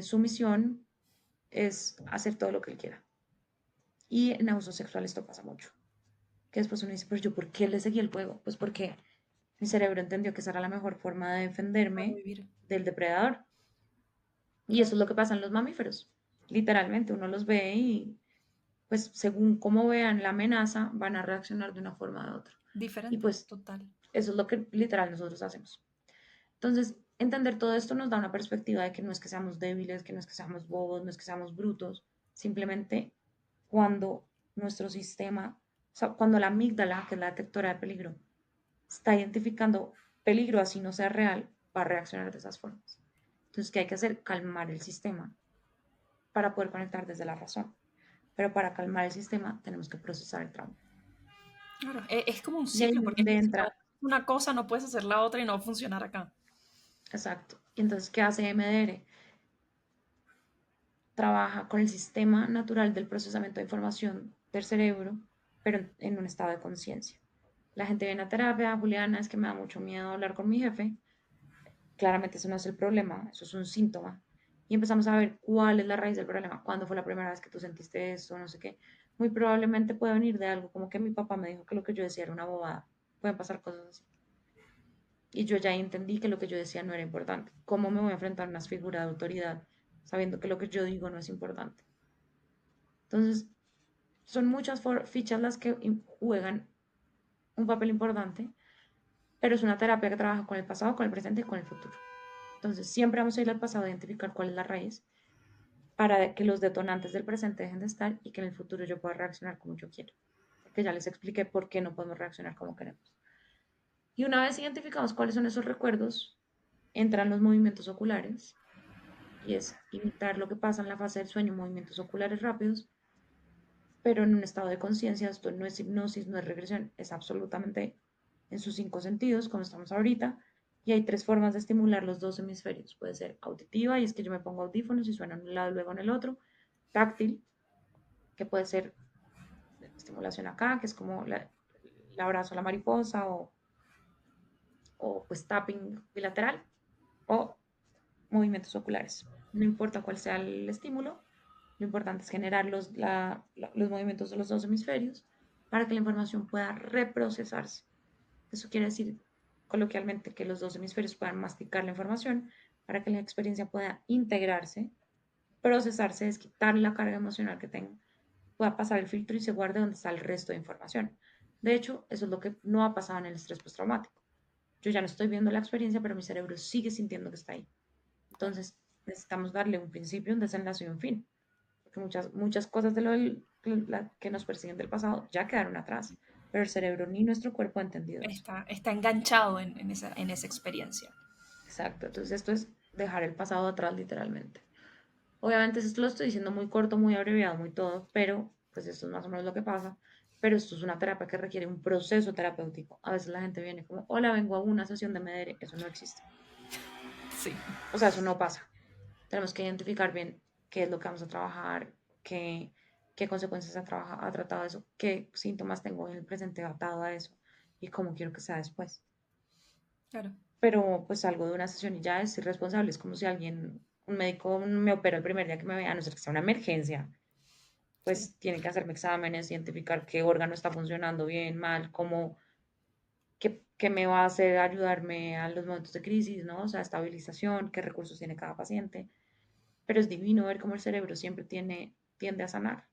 S1: sumisión es hacer todo lo que él quiera. Y en abuso sexual esto pasa mucho. Que después uno dice, pero yo, ¿por qué le seguí el juego? Pues porque mi cerebro entendió que esa era la mejor forma de
S2: Para
S1: defenderme
S2: vivir.
S1: del depredador. Y eso
S2: Claro.
S1: es lo que pasa en los mamíferos. literalmente uno los ve y pues según cómo vean la amenaza van a reaccionar de una forma o de otra. Y
S2: Diferente,
S1: pues
S2: total.
S1: eso es lo que literal nosotros hacemos. Entonces, entender todo esto nos da una perspectiva de que no es que seamos débiles, que no es que seamos bobos, no es que seamos brutos, simplemente cuando nuestro sistema, o sea, cuando la amígdala, que es la detectora de peligro, está identificando peligro así no sea real, va a reaccionar de esas formas. Entonces, ¿qué hay que hacer? Calmar el sistema para poder conectar desde la razón. Pero para calmar el sistema tenemos que procesar el trauma.
S2: Claro, es como un
S1: Y ahí
S2: ciclo,
S1: es
S2: porque es
S1: donde
S2: que si no
S1: entra,
S2: haces una cosa no puedes hacer la otra y no va a funcionar acá.
S1: exacto. Y entonces, ¿qué hace MDR? Trabaja con el sistema natural del procesamiento de información del cerebro, pero en un estado de conciencia. La gente viene a terapia, Juliana, es que me da mucho miedo hablar con mi jefe. Claramente eso no es el problema, eso es un síntoma. Y empezamos a ver cuál es la raíz del problema, cuándo fue la primera vez que tú sentiste eso, no sé qué. Muy probablemente puede venir de algo como que mi papá me dijo que lo que yo decía era una bobada. Pueden pasar cosas así. Y yo ya entendí que lo que yo decía no era importante. ¿Cómo me voy a enfrentar a una figura de autoridad sabiendo que lo que yo digo no es importante? Entonces, son muchas fichas las que juegan un papel importante, pero es una terapia que trabaja con el pasado, con el presente y con el futuro. Entonces, siempre vamos a ir al pasado a identificar cuál es la raíz para que los detonantes del presente dejen de estar y que en el futuro yo pueda reaccionar como yo quiero. Porque ya les expliqué por qué no podemos reaccionar como queremos. Y una vez identificamos cuáles son esos recuerdos, entran los movimientos oculares y es imitar lo que pasa en la fase del sueño, movimientos oculares rápidos, pero en un estado de conciencia. Esto no es hipnosis, no es regresión, es absolutamente en sus cinco sentidos, como estamos ahorita. Y hay tres formas de estimular los dos hemisferios. Puede ser auditiva, y es que yo me pongo audífonos y suena en un lado y luego en el otro. Táctil, que puede ser estimulación acá, que es como el abrazo a la mariposa o pues tapping bilateral o movimientos oculares. No importa cuál sea el estímulo, lo importante es generar los movimientos de los dos hemisferios para que la información pueda reprocesarse. Eso quiere decir coloquialmente que los dos hemisferios puedan masticar la información para que la experiencia pueda integrarse, procesarse, desquitarle la carga emocional que tenga, pueda pasar el filtro y se guarde donde está el resto de información. De hecho, eso es lo que no ha pasado en el estrés postraumático. Yo ya no estoy viendo la experiencia, pero mi cerebro sigue sintiendo que está ahí.
S2: Claro.
S1: Entonces, necesitamos darle un principio, un desenlace y un fin. Porque muchas cosas de que nos persiguen del pasado ya quedaron atrás, pero el cerebro ni nuestro cuerpo ha entendido eso.
S2: Está enganchado en esa experiencia.
S1: Exacto, entonces esto es dejar el pasado atrás literalmente. Obviamente esto lo estoy diciendo muy corto, muy abreviado, muy todo, pero pues esto es más o menos lo que pasa. Pero esto es una terapia que requiere un proceso terapéutico. A veces la gente viene como, hola, vengo a una sesión de MEDER. Eso no existe.
S2: Sí.
S1: O sea, eso no pasa. Tenemos que identificar bien qué es lo que vamos a trabajar, qué consecuencias ha tratado eso, qué síntomas tengo en el presente atado a eso y cómo quiero que sea después.
S2: Claro.
S1: Pero pues salgo de una sesión y ya es irresponsable. Es como si un médico me opera el primer día que me vea, a no ser que sea una emergencia,
S2: Sí.
S1: pues tiene que hacerme exámenes, identificar qué órgano está funcionando bien, mal, qué me va a hacer ayudarme a los momentos de crisis, ¿no? O sea, estabilización, qué recursos tiene cada paciente. Pero es divino ver cómo el cerebro siempre tiende a sanar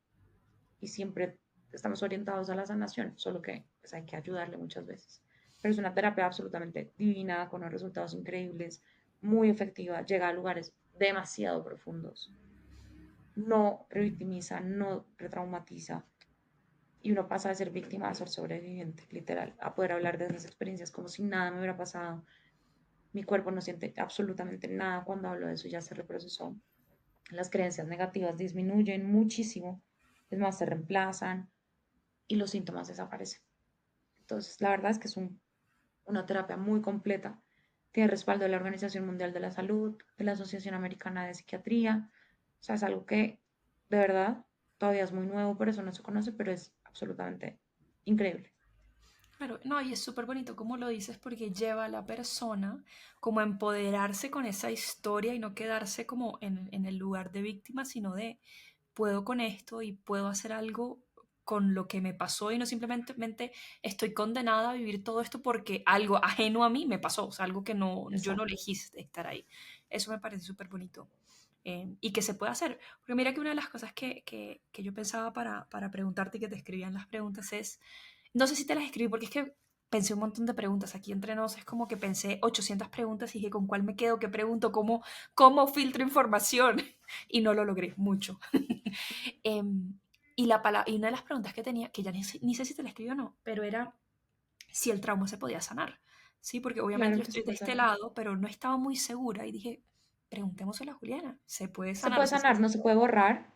S1: y siempre estamos orientados a la sanación, solo que pues, hay que ayudarle muchas veces. Pero es una terapia absolutamente divina, con unos resultados increíbles, muy efectiva, llega a lugares demasiado profundos, no revictimiza, no retraumatiza, y uno pasa de ser víctima a ser sobreviviente, literal, a poder hablar de esas experiencias como si nada me hubiera pasado. Mi cuerpo no siente absolutamente nada cuando hablo de eso, ya se reprocesó. Las creencias negativas disminuyen muchísimo, es más, se reemplazan y los síntomas desaparecen. Entonces, la verdad es que es una terapia muy completa. Tiene respaldo de la Organización Mundial de la Salud, de la Asociación Americana de Psiquiatría. O sea, es algo que de verdad todavía es muy nuevo, por eso no se conoce, pero es absolutamente increíble.
S2: Claro, no, y es súper bonito como lo dices porque lleva a la persona como a empoderarse con esa historia y no quedarse como en el lugar de víctima, sino de puedo con esto y puedo hacer algo con lo que me pasó y no simplemente estoy condenada a vivir todo esto porque algo ajeno a mí me pasó, o sea, algo que no, yo no
S1: Exacto.
S2: elegí estar ahí. Eso me parece súper bonito. y que se puede hacer. Porque mira que una de las cosas que yo pensaba para preguntarte y que te escribían las preguntas es, no sé si te las escribí porque es que pensé un montón de preguntas. Aquí entre nos es como que pensé 800 preguntas y dije, ¿con cuál me quedo? ¿Qué pregunto? ¿Cómo filtro información? Y no lo logré mucho. Em, y una de las preguntas que tenía, que ya ni sé si te la escribí o no, pero era si el trauma se podía sanar. Sí, porque obviamente
S1: Claro
S2: yo
S1: que se
S2: estoy de
S1: puede
S2: este
S1: sanar.
S2: lado, pero no estaba muy segura y dije, preguntémosle a Juliana, ¿se puede
S1: Se
S2: sanar? O
S1: puede
S2: sea,
S1: sanar, no se puede borrar.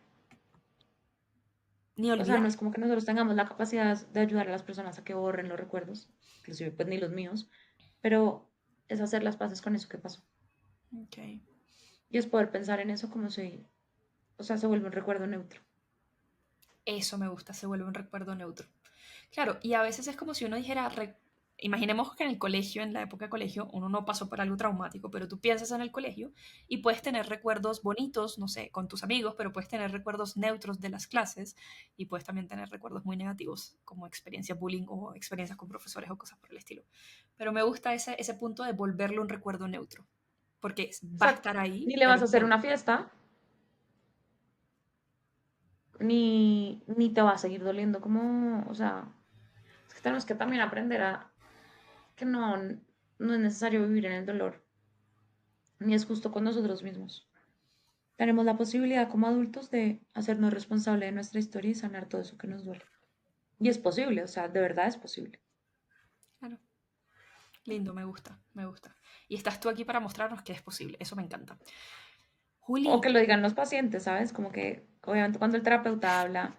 S2: ni
S1: O sea, no
S2: olvidar.
S1: es como que nosotros tengamos la capacidad de ayudar a las personas a que borren los recuerdos, inclusive pues ni los míos, pero es hacer las paces con eso que pasó.
S2: Ok.
S1: Y es poder pensar en eso como si, o sea, se vuelve un recuerdo neutro.
S2: Eso me gusta, se vuelve un recuerdo neutro. Claro, y a veces es como si uno dijera, imaginemos que en el colegio, en la época de colegio, uno no pasó por algo traumático, pero tú piensas en el colegio y puedes tener recuerdos bonitos, no sé, con tus amigos, pero puedes tener recuerdos neutros de las clases y puedes también tener recuerdos muy negativos como experiencias bullying o experiencias con profesores o cosas por el estilo. Pero me gusta ese punto de volverlo un recuerdo neutro, porque va a
S1: Exacto.
S2: estar ahí,
S1: Ni le
S2: pero
S1: vas a
S2: es
S1: hacer
S2: neutro.
S1: una fiesta, ni te va a seguir doliendo como, o sea, es que tenemos que también aprender a que no es necesario vivir en el dolor, ni es justo con nosotros mismos. Tenemos la posibilidad como adultos de hacernos responsable de nuestra historia y sanar todo eso que nos duele. Y es posible, o sea, de verdad es posible.
S2: Claro. Lindo, me gusta, me gusta. Y estás tú aquí para mostrarnos que es posible, eso me encanta.
S1: O que
S2: Juli,
S1: lo digan los pacientes, ¿sabes? Como que, obviamente, cuando el terapeuta habla,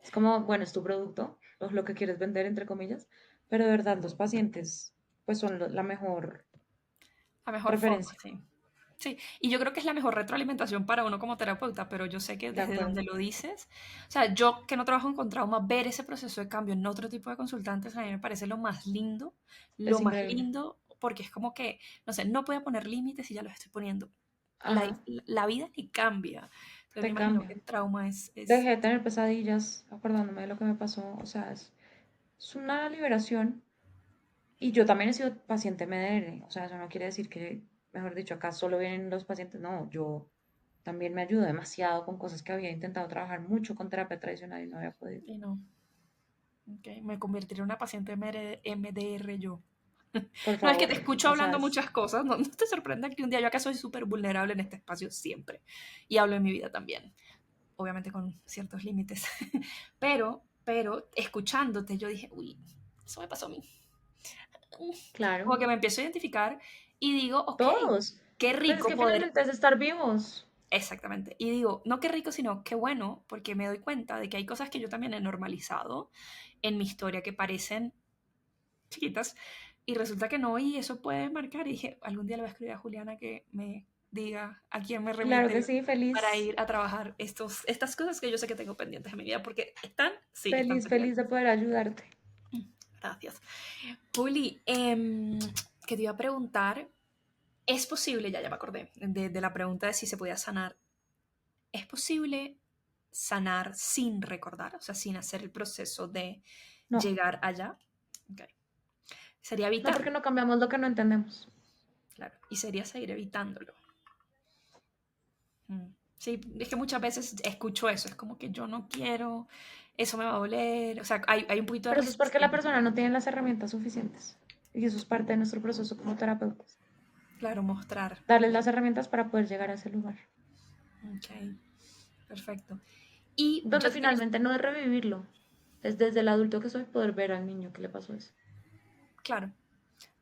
S1: es como, bueno, es tu producto, o lo que quieres vender, entre comillas, pero de verdad los pacientes, pues son la mejor
S2: la mejor forma,
S1: referencia.
S2: sí. Sí, y yo creo que es la mejor retroalimentación para uno como terapeuta, pero yo sé que
S1: De
S2: desde
S1: acuerdo.
S2: donde lo dices, o sea, yo que no trabajo con trauma, ver ese proceso de cambio en otro tipo de consultantes a mí me parece lo
S1: Es
S2: más
S1: increíble.
S2: lindo, porque es como que, no sé, no voy a poner límites y ya los estoy poniendo. La,
S1: Ajá,
S2: la vida ni cambia. Entonces me
S1: te
S2: imagino
S1: cambia.
S2: que el trauma
S1: Dejé de tener pesadillas acordándome de lo que me pasó. O sea, es una liberación. Y yo también he sido paciente MDR. O sea, eso no quiere decir que, mejor dicho, acá solo vienen los pacientes. No, yo también me ayudo demasiado con cosas que había intentado trabajar mucho con terapia tradicional y no había podido.
S2: y no, ok, me convertiré en una paciente MDR yo.
S1: Por
S2: No es que
S1: favor,
S2: te escucho
S1: o sea,
S2: hablando muchas cosas, no, no te sorprenda que un día yo acá soy súper vulnerable en este espacio siempre. Y hablo de mi vida también, obviamente con ciertos límites. Pero, escuchándote, yo dije, uy, eso me pasó a mí.
S1: claro,
S2: Como que me empiezo a identificar y digo, ok,
S1: todos.
S2: qué
S1: Pues es
S2: rico
S1: que
S2: poder.
S1: finalmente es estar vivos.
S2: Exactamente. Y digo, no qué rico, sino qué bueno, porque me doy cuenta de que hay cosas que yo también he normalizado en mi historia que parecen chiquitas y resulta que no, y eso puede marcar. Y dije, algún día le voy a escribir a Juliana que me diga a quién me
S1: Claro que
S2: remite
S1: sí,
S2: para
S1: feliz,
S2: ir a trabajar estas cosas que yo sé que tengo pendientes en mi vida, porque están, sí, están
S1: feliz, feliz
S2: pendientes.
S1: de poder ayudarte.
S2: Gracias. Juli, que te iba a preguntar, ¿es posible, ya me acordé, de la pregunta de si se podía sanar, ¿es posible sanar sin recordar, o sea, sin hacer el proceso de
S1: No,
S2: llegar allá? Ok. Sería
S1: no porque
S2: evitarlo,
S1: no cambiamos lo que no entendemos.
S2: claro, y sería seguir evitándolo. Mm. Sí, es que muchas veces escucho eso, es como que yo no quiero, eso me va a doler, o sea, hay un poquito de
S1: Pero eso es porque la
S2: resistencia.
S1: persona no tiene las herramientas suficientes. Y eso es parte de nuestro proceso como terapeutas.
S2: Claro, mostrar.
S1: Darles las herramientas para poder llegar a ese lugar.
S2: Ok, perfecto. Y
S1: Donde
S2: yo te quería,
S1: finalmente no es revivirlo. Es desde el adulto que soy poder ver al niño que le pasó eso.
S2: claro,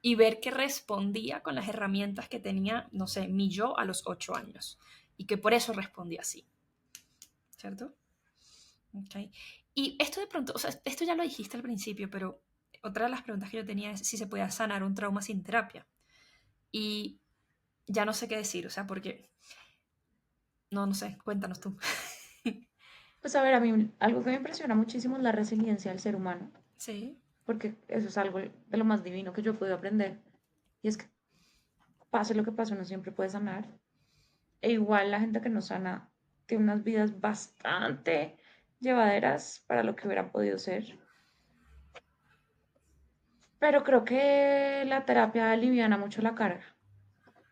S2: y ver que respondía con las herramientas que tenía, no sé, mi yo a los 8 años, y que por eso respondía así, ¿cierto? Ok. Y esto de pronto, o sea, esto ya lo dijiste al principio, pero otra de las preguntas que yo tenía es si se podía sanar un trauma sin terapia. Y ya no sé qué decir, o sea, porque, no, no sé, cuéntanos tú.
S1: Pues a ver, a mí algo que me impresiona muchísimo es la resiliencia del ser humano.
S2: Sí,
S1: Porque eso es algo de lo más divino que yo he podido aprender. Y es que pase lo que pase, uno siempre puede sanar. E igual la gente que no sana tiene unas vidas bastante llevaderas para lo que hubieran podido ser. Pero creo que la terapia aliviana mucho la carga.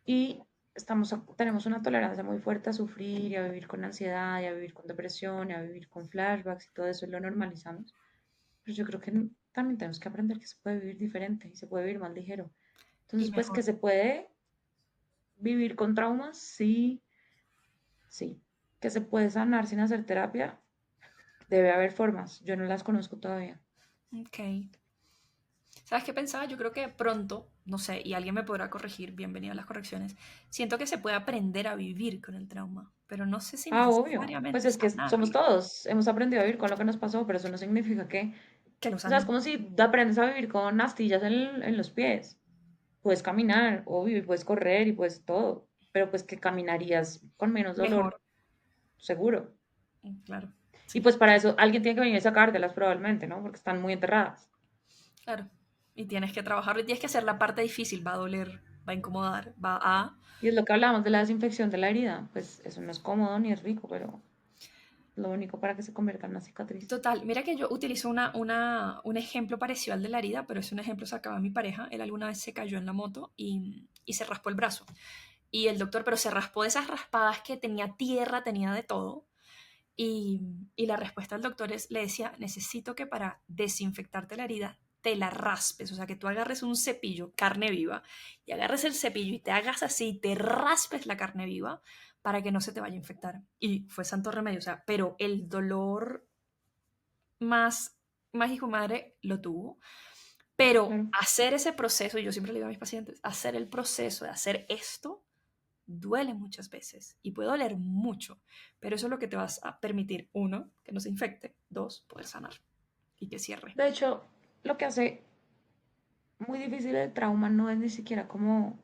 S1: Y tenemos una tolerancia muy fuerte a sufrir y a vivir con ansiedad y a vivir con depresión y a vivir con flashbacks y todo eso y lo normalizamos. Pero yo creo que también tenemos que aprender que se puede vivir diferente y se puede vivir más ligero.
S2: Y
S1: Entonces, pues que
S2: mejor.
S1: se puede vivir con traumas, sí, sí. Que se puede sanar sin hacer terapia, debe haber formas. Yo no las conozco todavía.
S2: Ok. ¿Sabes qué pensaba? Yo creo que pronto, no sé, y alguien me podrá corregir, bienvenido a las correcciones, siento que se puede aprender a vivir con el trauma, pero no sé si
S1: Ah, obvio. Pues
S2: necesariamente
S1: es que somos
S2: sanarlo,
S1: todos. Hemos aprendido a vivir con lo que nos pasó, pero eso no significa que,
S2: que lo
S1: o sea, es
S2: sanen.
S1: como si aprendes a vivir con astillas en los pies. Puedes caminar, obvio, y puedes correr y puedes todo, pero pues que caminarías con menos dolor,
S2: Mejor,
S1: seguro.
S2: claro,
S1: Y
S2: sí,
S1: pues para eso alguien tiene que venir a sacártelas probablemente, ¿no? Porque están muy enterradas.
S2: claro. Y tienes que trabajarlo y tienes que hacer la parte difícil, va a doler, va a incomodar, va a...
S1: Y es lo que hablábamos de la desinfección de la herida. Pues eso no es cómodo ni es rico, pero lo único para que se convierta en una cicatriz.
S2: Total, mira que yo utilizo un ejemplo parecido al de la herida, pero es un ejemplo sacado de mi pareja. Él alguna vez se cayó en la moto y se raspó el brazo. Y el doctor, pero se raspó de esas raspadas que tenía tierra, tenía de todo. Y, y la respuesta del doctor le decía, necesito que para desinfectarte la herida te la raspes, o sea, que tú agarres un cepillo, carne viva, y agarres el cepillo y te hagas así, te raspes la carne viva para que no se te vaya a infectar. Y fue santo remedio, o sea, pero el dolor más, más hijo de madre lo tuvo. Pero
S1: Claro.
S2: hacer ese proceso, y yo siempre le digo a mis pacientes, hacer el proceso de hacer esto duele muchas veces y puede doler mucho, pero eso es lo que te vas a permitir, uno, que no se infecte, dos, poder sanar y que cierre.
S1: De hecho, lo que hace muy difícil el trauma no es ni siquiera como,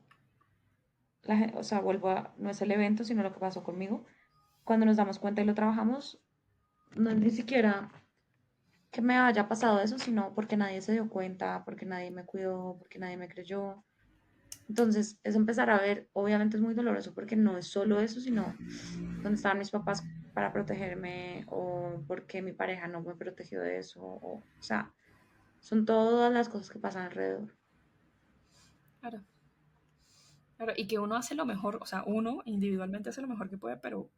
S1: o sea, no es el evento, sino lo que pasó conmigo. Cuando nos damos cuenta y lo trabajamos, no es ni siquiera que me haya pasado eso, sino porque nadie se dio cuenta, porque nadie me cuidó, porque nadie me creyó. Entonces, es empezar a ver, obviamente es muy doloroso porque no es solo eso, sino dónde estaban mis papás para protegerme o porque mi pareja no me protegió de eso. O sea, son todas las cosas que pasan alrededor.
S2: Claro, claro, y que uno hace lo mejor, o sea, uno individualmente hace lo mejor que puede, pero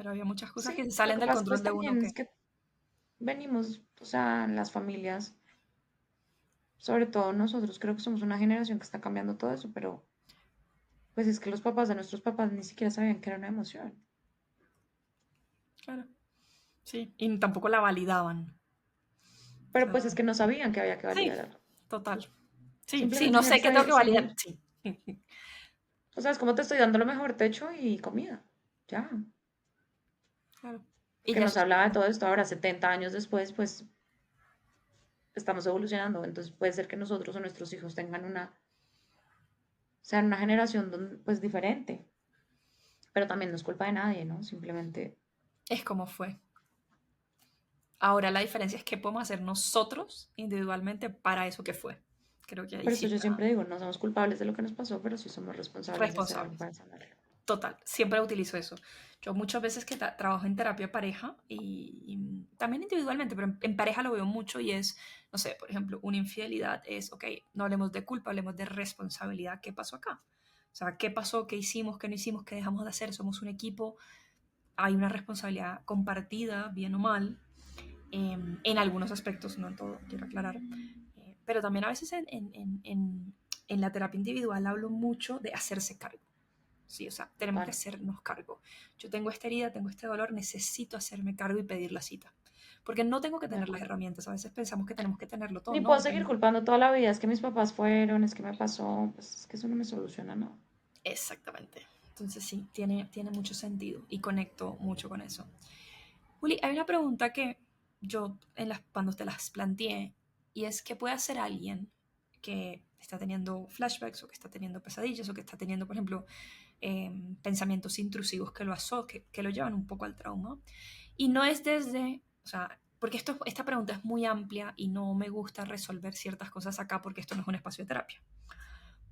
S2: había muchas cosas que
S1: Sí,
S2: se
S1: lo
S2: salen
S1: que
S2: del
S1: pasa
S2: control
S1: pues
S2: de uno
S1: también
S2: que
S1: es que venimos, o sea, las familias, sobre todo nosotros, creo que somos una generación que está cambiando todo eso, pero pues es que los papás de nuestros papás ni siquiera sabían que era una emoción.
S2: claro, sí, y tampoco la validaban. O
S1: Pero
S2: sea,
S1: pues es que no sabían que había que
S2: sí,
S1: validarlo.
S2: total. Sí, sí,
S1: Simplemente
S2: no
S1: tenían
S2: sé
S1: que
S2: qué tengo que validar.
S1: seguir.
S2: Sí,
S1: O sea, es como te estoy dando lo mejor techo y comida. Ya.
S2: claro. Y
S1: Porque
S2: ya
S1: no
S2: eso
S1: se
S2: es
S1: hablaba de todo esto. Ahora, 70 años después, pues estamos evolucionando. Entonces puede ser que nosotros o nuestros hijos tengan sean una generación pues diferente. Pero también no es culpa de nadie, ¿no? Simplemente.
S2: es como fue. Ahora la diferencia es qué podemos hacer nosotros individualmente para eso que fue. Creo que ahí
S1: Por
S2: sí
S1: eso yo
S2: está
S1: siempre digo, no somos culpables de lo que nos pasó, pero sí somos responsables de hacer algo
S2: responsables.
S1: para sanarlo.
S2: Total, siempre utilizo eso. Yo muchas veces que trabajo en terapia pareja y también individualmente, pero en pareja lo veo mucho y es, no sé, por ejemplo, una infidelidad es, ok, no hablemos de culpa, hablemos de responsabilidad. ¿Qué pasó acá? O sea, ¿qué pasó? ¿Qué hicimos? ¿Qué no hicimos? ¿Qué dejamos de hacer? Somos un equipo, hay una responsabilidad compartida, bien o mal, en algunos aspectos, no en todo, quiero aclarar. Pero también a veces en la terapia individual hablo mucho de hacerse cargo. Sí, o sea, tenemos que
S1: Total.
S2: hacernos cargo. Yo tengo esta herida, tengo este dolor, necesito hacerme cargo y pedir la cita. Porque no tengo que
S1: De
S2: tener las
S1: acuerdo.
S2: herramientas. A veces pensamos que tenemos que tenerlo todo.
S1: Ni puedo
S2: No,
S1: seguir culpando toda la vida. Es que mis papás fueron, es que me pasó. Pues es que eso no me soluciona, ¿no?
S2: exactamente. Entonces sí, tiene mucho sentido y conecto mucho con eso. Juli, hay una pregunta que yo cuando te las planteé y es ¿qué puede hacer alguien que está teniendo flashbacks o que está teniendo pesadillas o que está teniendo, por ejemplo, pensamientos intrusivos que lo llevan un poco al trauma? Y no es desde, o sea, porque esta pregunta es muy amplia y no me gusta resolver ciertas cosas acá porque esto no es un espacio de terapia.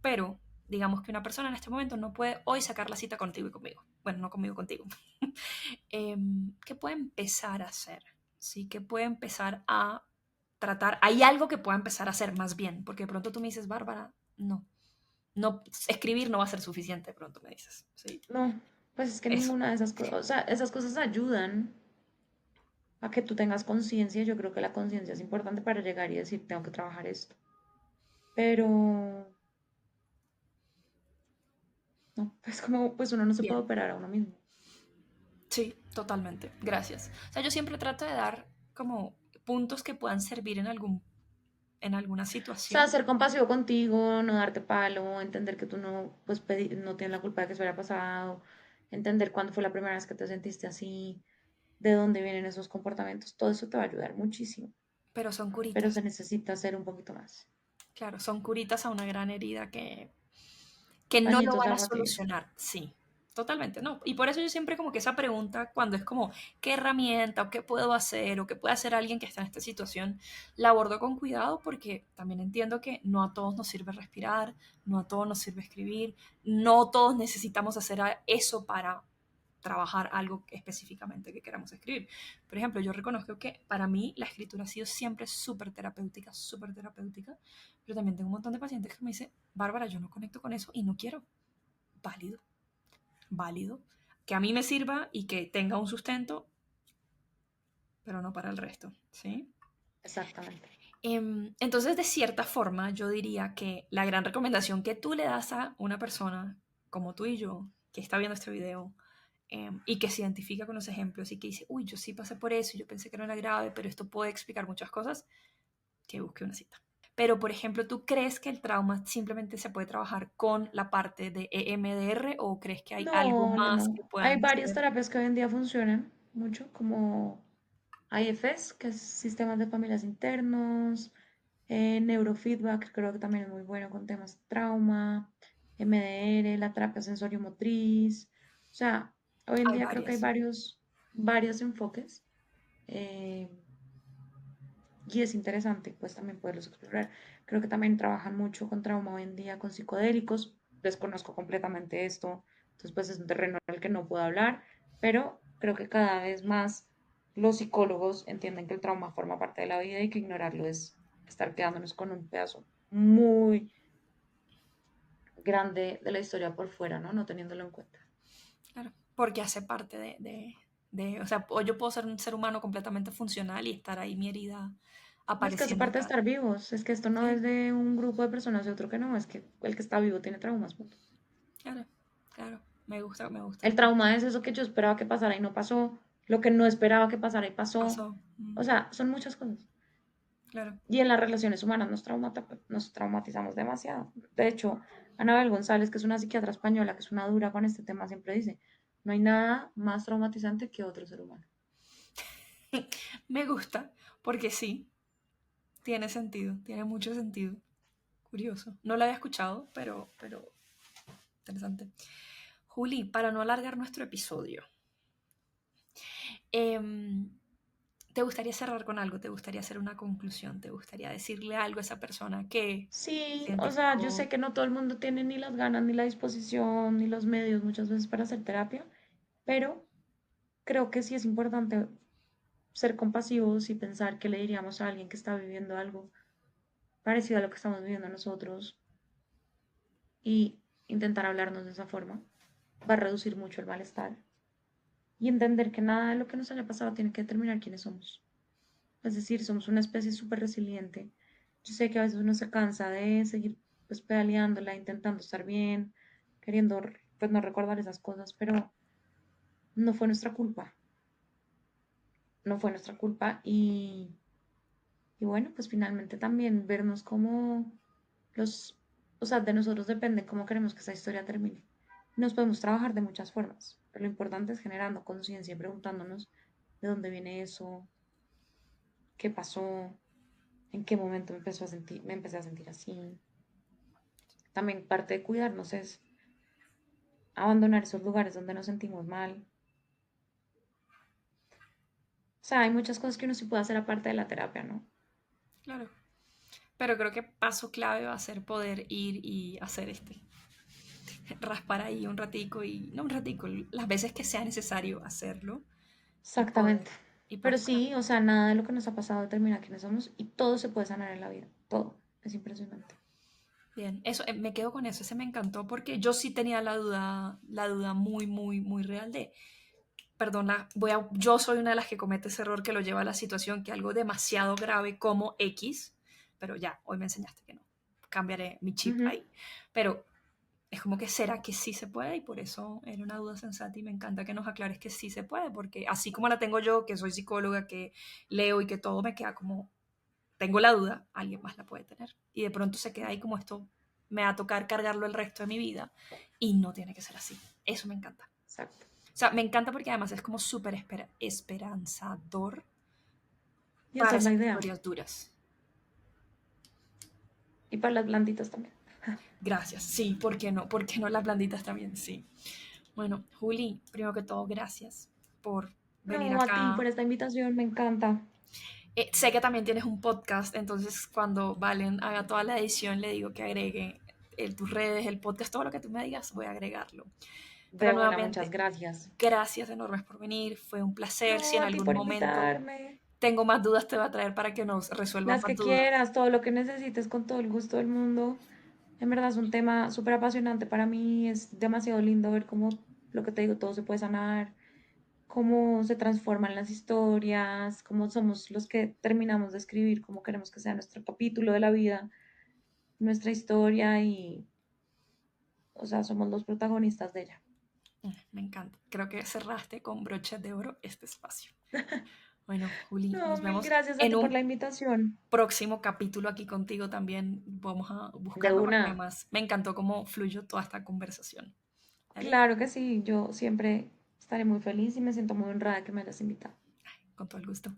S2: Pero digamos que una persona en este momento no puede hoy sacar la cita contigo y conmigo. Bueno, no conmigo, contigo. ¿Qué puede empezar a hacer? ¿Sí? ¿Qué puede empezar a tratar? Hay algo que pueda empezar a hacer más bien, porque de pronto tú me dices, Bárbara, no. No, escribir no va a ser suficiente, de pronto me dices, ¿sí?
S1: No, pues es que
S2: Eso.
S1: ninguna de esas cosas, o sea, esas cosas ayudan a que tú tengas conciencia. Yo creo que la conciencia es importante para llegar y decir, tengo que trabajar esto. Pero, no, pues como, pues uno no se puede
S2: Bien.
S1: operar a uno mismo.
S2: Sí, totalmente. Gracias. O sea, yo siempre trato de dar como puntos que puedan servir en alguna
S1: O sea,
S2: situación.
S1: ser compasivo contigo, no darte palo, entender que tú no, pues, no tienes la culpa de que eso haya pasado, entender cuándo fue la primera vez que te sentiste así, de dónde vienen esos comportamientos, todo eso te va a ayudar muchísimo,
S2: Pero son
S1: pero
S2: curitas.
S1: se necesita hacer un poquito más.
S2: Claro, son curitas a una gran herida que no lo
S1: Pañitos
S2: van
S1: de
S2: a
S1: agua tibia.
S2: solucionar. Sí, totalmente, ¿no? Y por eso yo siempre como que esa pregunta, cuando es como, ¿qué herramienta o qué puedo hacer o qué puede hacer alguien que está en esta situación? La abordo con cuidado porque también entiendo que no a todos nos sirve respirar, no a todos nos sirve escribir, no todos necesitamos hacer eso para trabajar algo específicamente que queramos escribir. Por ejemplo, yo reconozco que para mí la escritura ha sido siempre súper terapéutica, pero también tengo un montón de pacientes que me dicen, Bárbara, yo no conecto con eso y no quiero. Válido, válido. Que a mí me sirva y que tenga un sustento, pero no para el resto, ¿sí?
S1: Exactamente.
S2: Entonces, de cierta forma, yo diría que la gran recomendación que tú le das a una persona como tú y yo, que está viendo este video, y que se identifica con los ejemplos y que dice, uy, yo sí pasé por eso, yo pensé que no era grave, pero esto puede explicar muchas cosas, que busque una cita. Pero, por ejemplo, ¿tú crees que el trauma simplemente se puede trabajar con la parte de EMDR o crees que hay algo
S1: No, no,
S2: más que
S1: no. Hay
S2: puedan
S1: varias
S2: ser?
S1: terapias que hoy en día funcionan mucho, como IFS, que es sistemas de familias internos, neurofeedback, creo que también es muy bueno con temas de trauma, MDR, la terapia sensorio-motriz. O sea, hoy en
S2: Hay
S1: día creo que hay
S2: varias.
S1: varios enfoques, eh, y es interesante pues también poderlos explorar. Creo que también trabajan mucho con trauma hoy en día, con psicodélicos. Desconozco completamente esto, entonces pues es un terreno en el que no puedo hablar, pero creo que cada vez más los psicólogos entienden que el trauma forma parte de la vida y que ignorarlo es estar quedándonos con un pedazo muy grande de la historia por fuera, ¿no? No teniéndolo en cuenta.
S2: Claro, porque hace parte o sea, o yo puedo ser un ser humano completamente funcional y estar ahí mi herida
S1: No es que hace
S2: apareciendo
S1: parte de
S2: acá.
S1: estar vivos, es que esto no es
S2: Sí,
S1: de un grupo de personas y otro que no, es que el que está vivo tiene traumas, punto.
S2: claro, claro. Me gusta, me gusta.
S1: El trauma es eso que yo esperaba que pasara y no pasó, lo que no esperaba que pasara y pasó.
S2: Pasó.
S1: O sea, son muchas cosas.
S2: Claro.
S1: Y en las relaciones humanas nos traumatizamos demasiado. De hecho, Anabel González, que es una psiquiatra española, que es una dura con este tema, siempre dice, no hay nada más traumatizante que otro ser humano.
S2: Me gusta, porque sí, tiene sentido, tiene mucho sentido. Curioso. No lo había escuchado, pero interesante. Juli, para no alargar nuestro episodio, em, ¿te gustaría cerrar con algo? ¿Te gustaría hacer una conclusión? ¿Te gustaría decirle algo a esa persona que se
S1: Sí, o sea, yo sé
S2: identificó?
S1: que no todo el mundo tiene ni las ganas, ni la disposición, ni los medios muchas veces para hacer terapia, pero creo que sí es importante ser compasivos y pensar que le diríamos a alguien que está viviendo algo parecido a lo que estamos viviendo nosotros y intentar hablarnos de esa forma. Va a reducir mucho el malestar y entender que nada de lo que nos haya pasado tiene que determinar quiénes somos. Es decir, somos una especie súper resiliente. Yo sé que a veces uno se cansa de seguir pues pedaleándola, intentando estar bien, queriendo pues no recordar esas cosas, pero no fue nuestra culpa, no fue nuestra culpa y bueno, pues finalmente también vernos como los, o sea, de nosotros depende cómo queremos que esa historia termine. Nos podemos trabajar de muchas formas, pero lo importante es generando conciencia y preguntándonos de dónde viene eso, qué pasó, en qué momento me empecé a sentir así. También parte de cuidarnos es abandonar esos lugares donde nos sentimos mal. O sea, hay muchas cosas que uno sí puede hacer aparte de la terapia, ¿no?
S2: Claro. Pero creo que paso clave va a ser poder ir y hacer raspar ahí un ratico y, no un ratico, las veces que sea necesario hacerlo y
S1: Exactamente. Pero
S2: poder sanar.
S1: sí, o sea, nada de lo que nos ha pasado determina quiénes somos y todo se puede sanar en la vida, todo. Es impresionante.
S2: Bien, eso, me quedo con eso, ese me encantó porque yo sí tenía la duda muy, muy, muy real de, perdona, yo soy una de las que comete ese error que lo lleva a la situación que algo demasiado grave como X, pero ya, hoy me enseñaste que no, cambiaré mi chip
S1: Ujú.
S2: ahí, pero es como que será que sí se puede y por eso era una duda sensata y me encanta que nos aclares que sí se puede, porque así como la tengo yo, que soy psicóloga, que leo y que todo me queda como, tengo la duda, alguien más la puede tener. Y de pronto se queda ahí como esto, me va a tocar cargarlo el resto de mi vida y no tiene que ser así. Eso me encanta.
S1: Exacto.
S2: O sea, me encanta porque además es como súper esperanzador
S1: Y esa
S2: para
S1: es la
S2: esas
S1: idea.
S2: historias duras.
S1: Y para las blanditas también.
S2: Gracias. Sí, ¿por qué no? ¿Por qué no las blanditas también? Sí. Bueno, Juli, primero que todo, gracias por venir
S1: No, a ti
S2: acá.
S1: por esta invitación, me encanta.
S2: Sé que también tienes un podcast, entonces cuando Valen haga toda la edición le digo que agregue tus redes, el podcast, todo lo que tú me digas, voy a agregarlo. Pero
S1: De una, muchas
S2: nuevamente,
S1: gracias.
S2: gracias enormes por venir, fue un placer. Si
S1: No,
S2: en
S1: a ti
S2: algún
S1: por
S2: momento
S1: invitarme.
S2: tengo más dudas, te voy a traer para que nos resuelvas
S1: Las
S2: más
S1: que
S2: dudas.
S1: quieras, todo lo que necesites con todo el gusto del mundo. En verdad es un tema súper apasionante para mí. Es demasiado lindo ver cómo, lo que te digo, todo se puede sanar, cómo se transforman las historias, cómo somos los que terminamos de escribir, cómo queremos que sea nuestro capítulo de la vida, nuestra historia y, o sea, somos los protagonistas de ella.
S2: Me encanta. Creo que cerraste con broche de oro este espacio. Bueno, Juli,
S1: No,
S2: nos
S1: mil
S2: vemos
S1: gracias a
S2: en
S1: ti por la
S2: un
S1: invitación.
S2: próximo capítulo aquí contigo también. Vamos a
S1: De
S2: buscarlo porque
S1: una.
S2: además me encantó cómo fluyó toda esta conversación. ¿Vale?
S1: Claro que sí, yo siempre estaré muy feliz y me siento muy honrada que me hayas invitado.
S2: Con todo el gusto.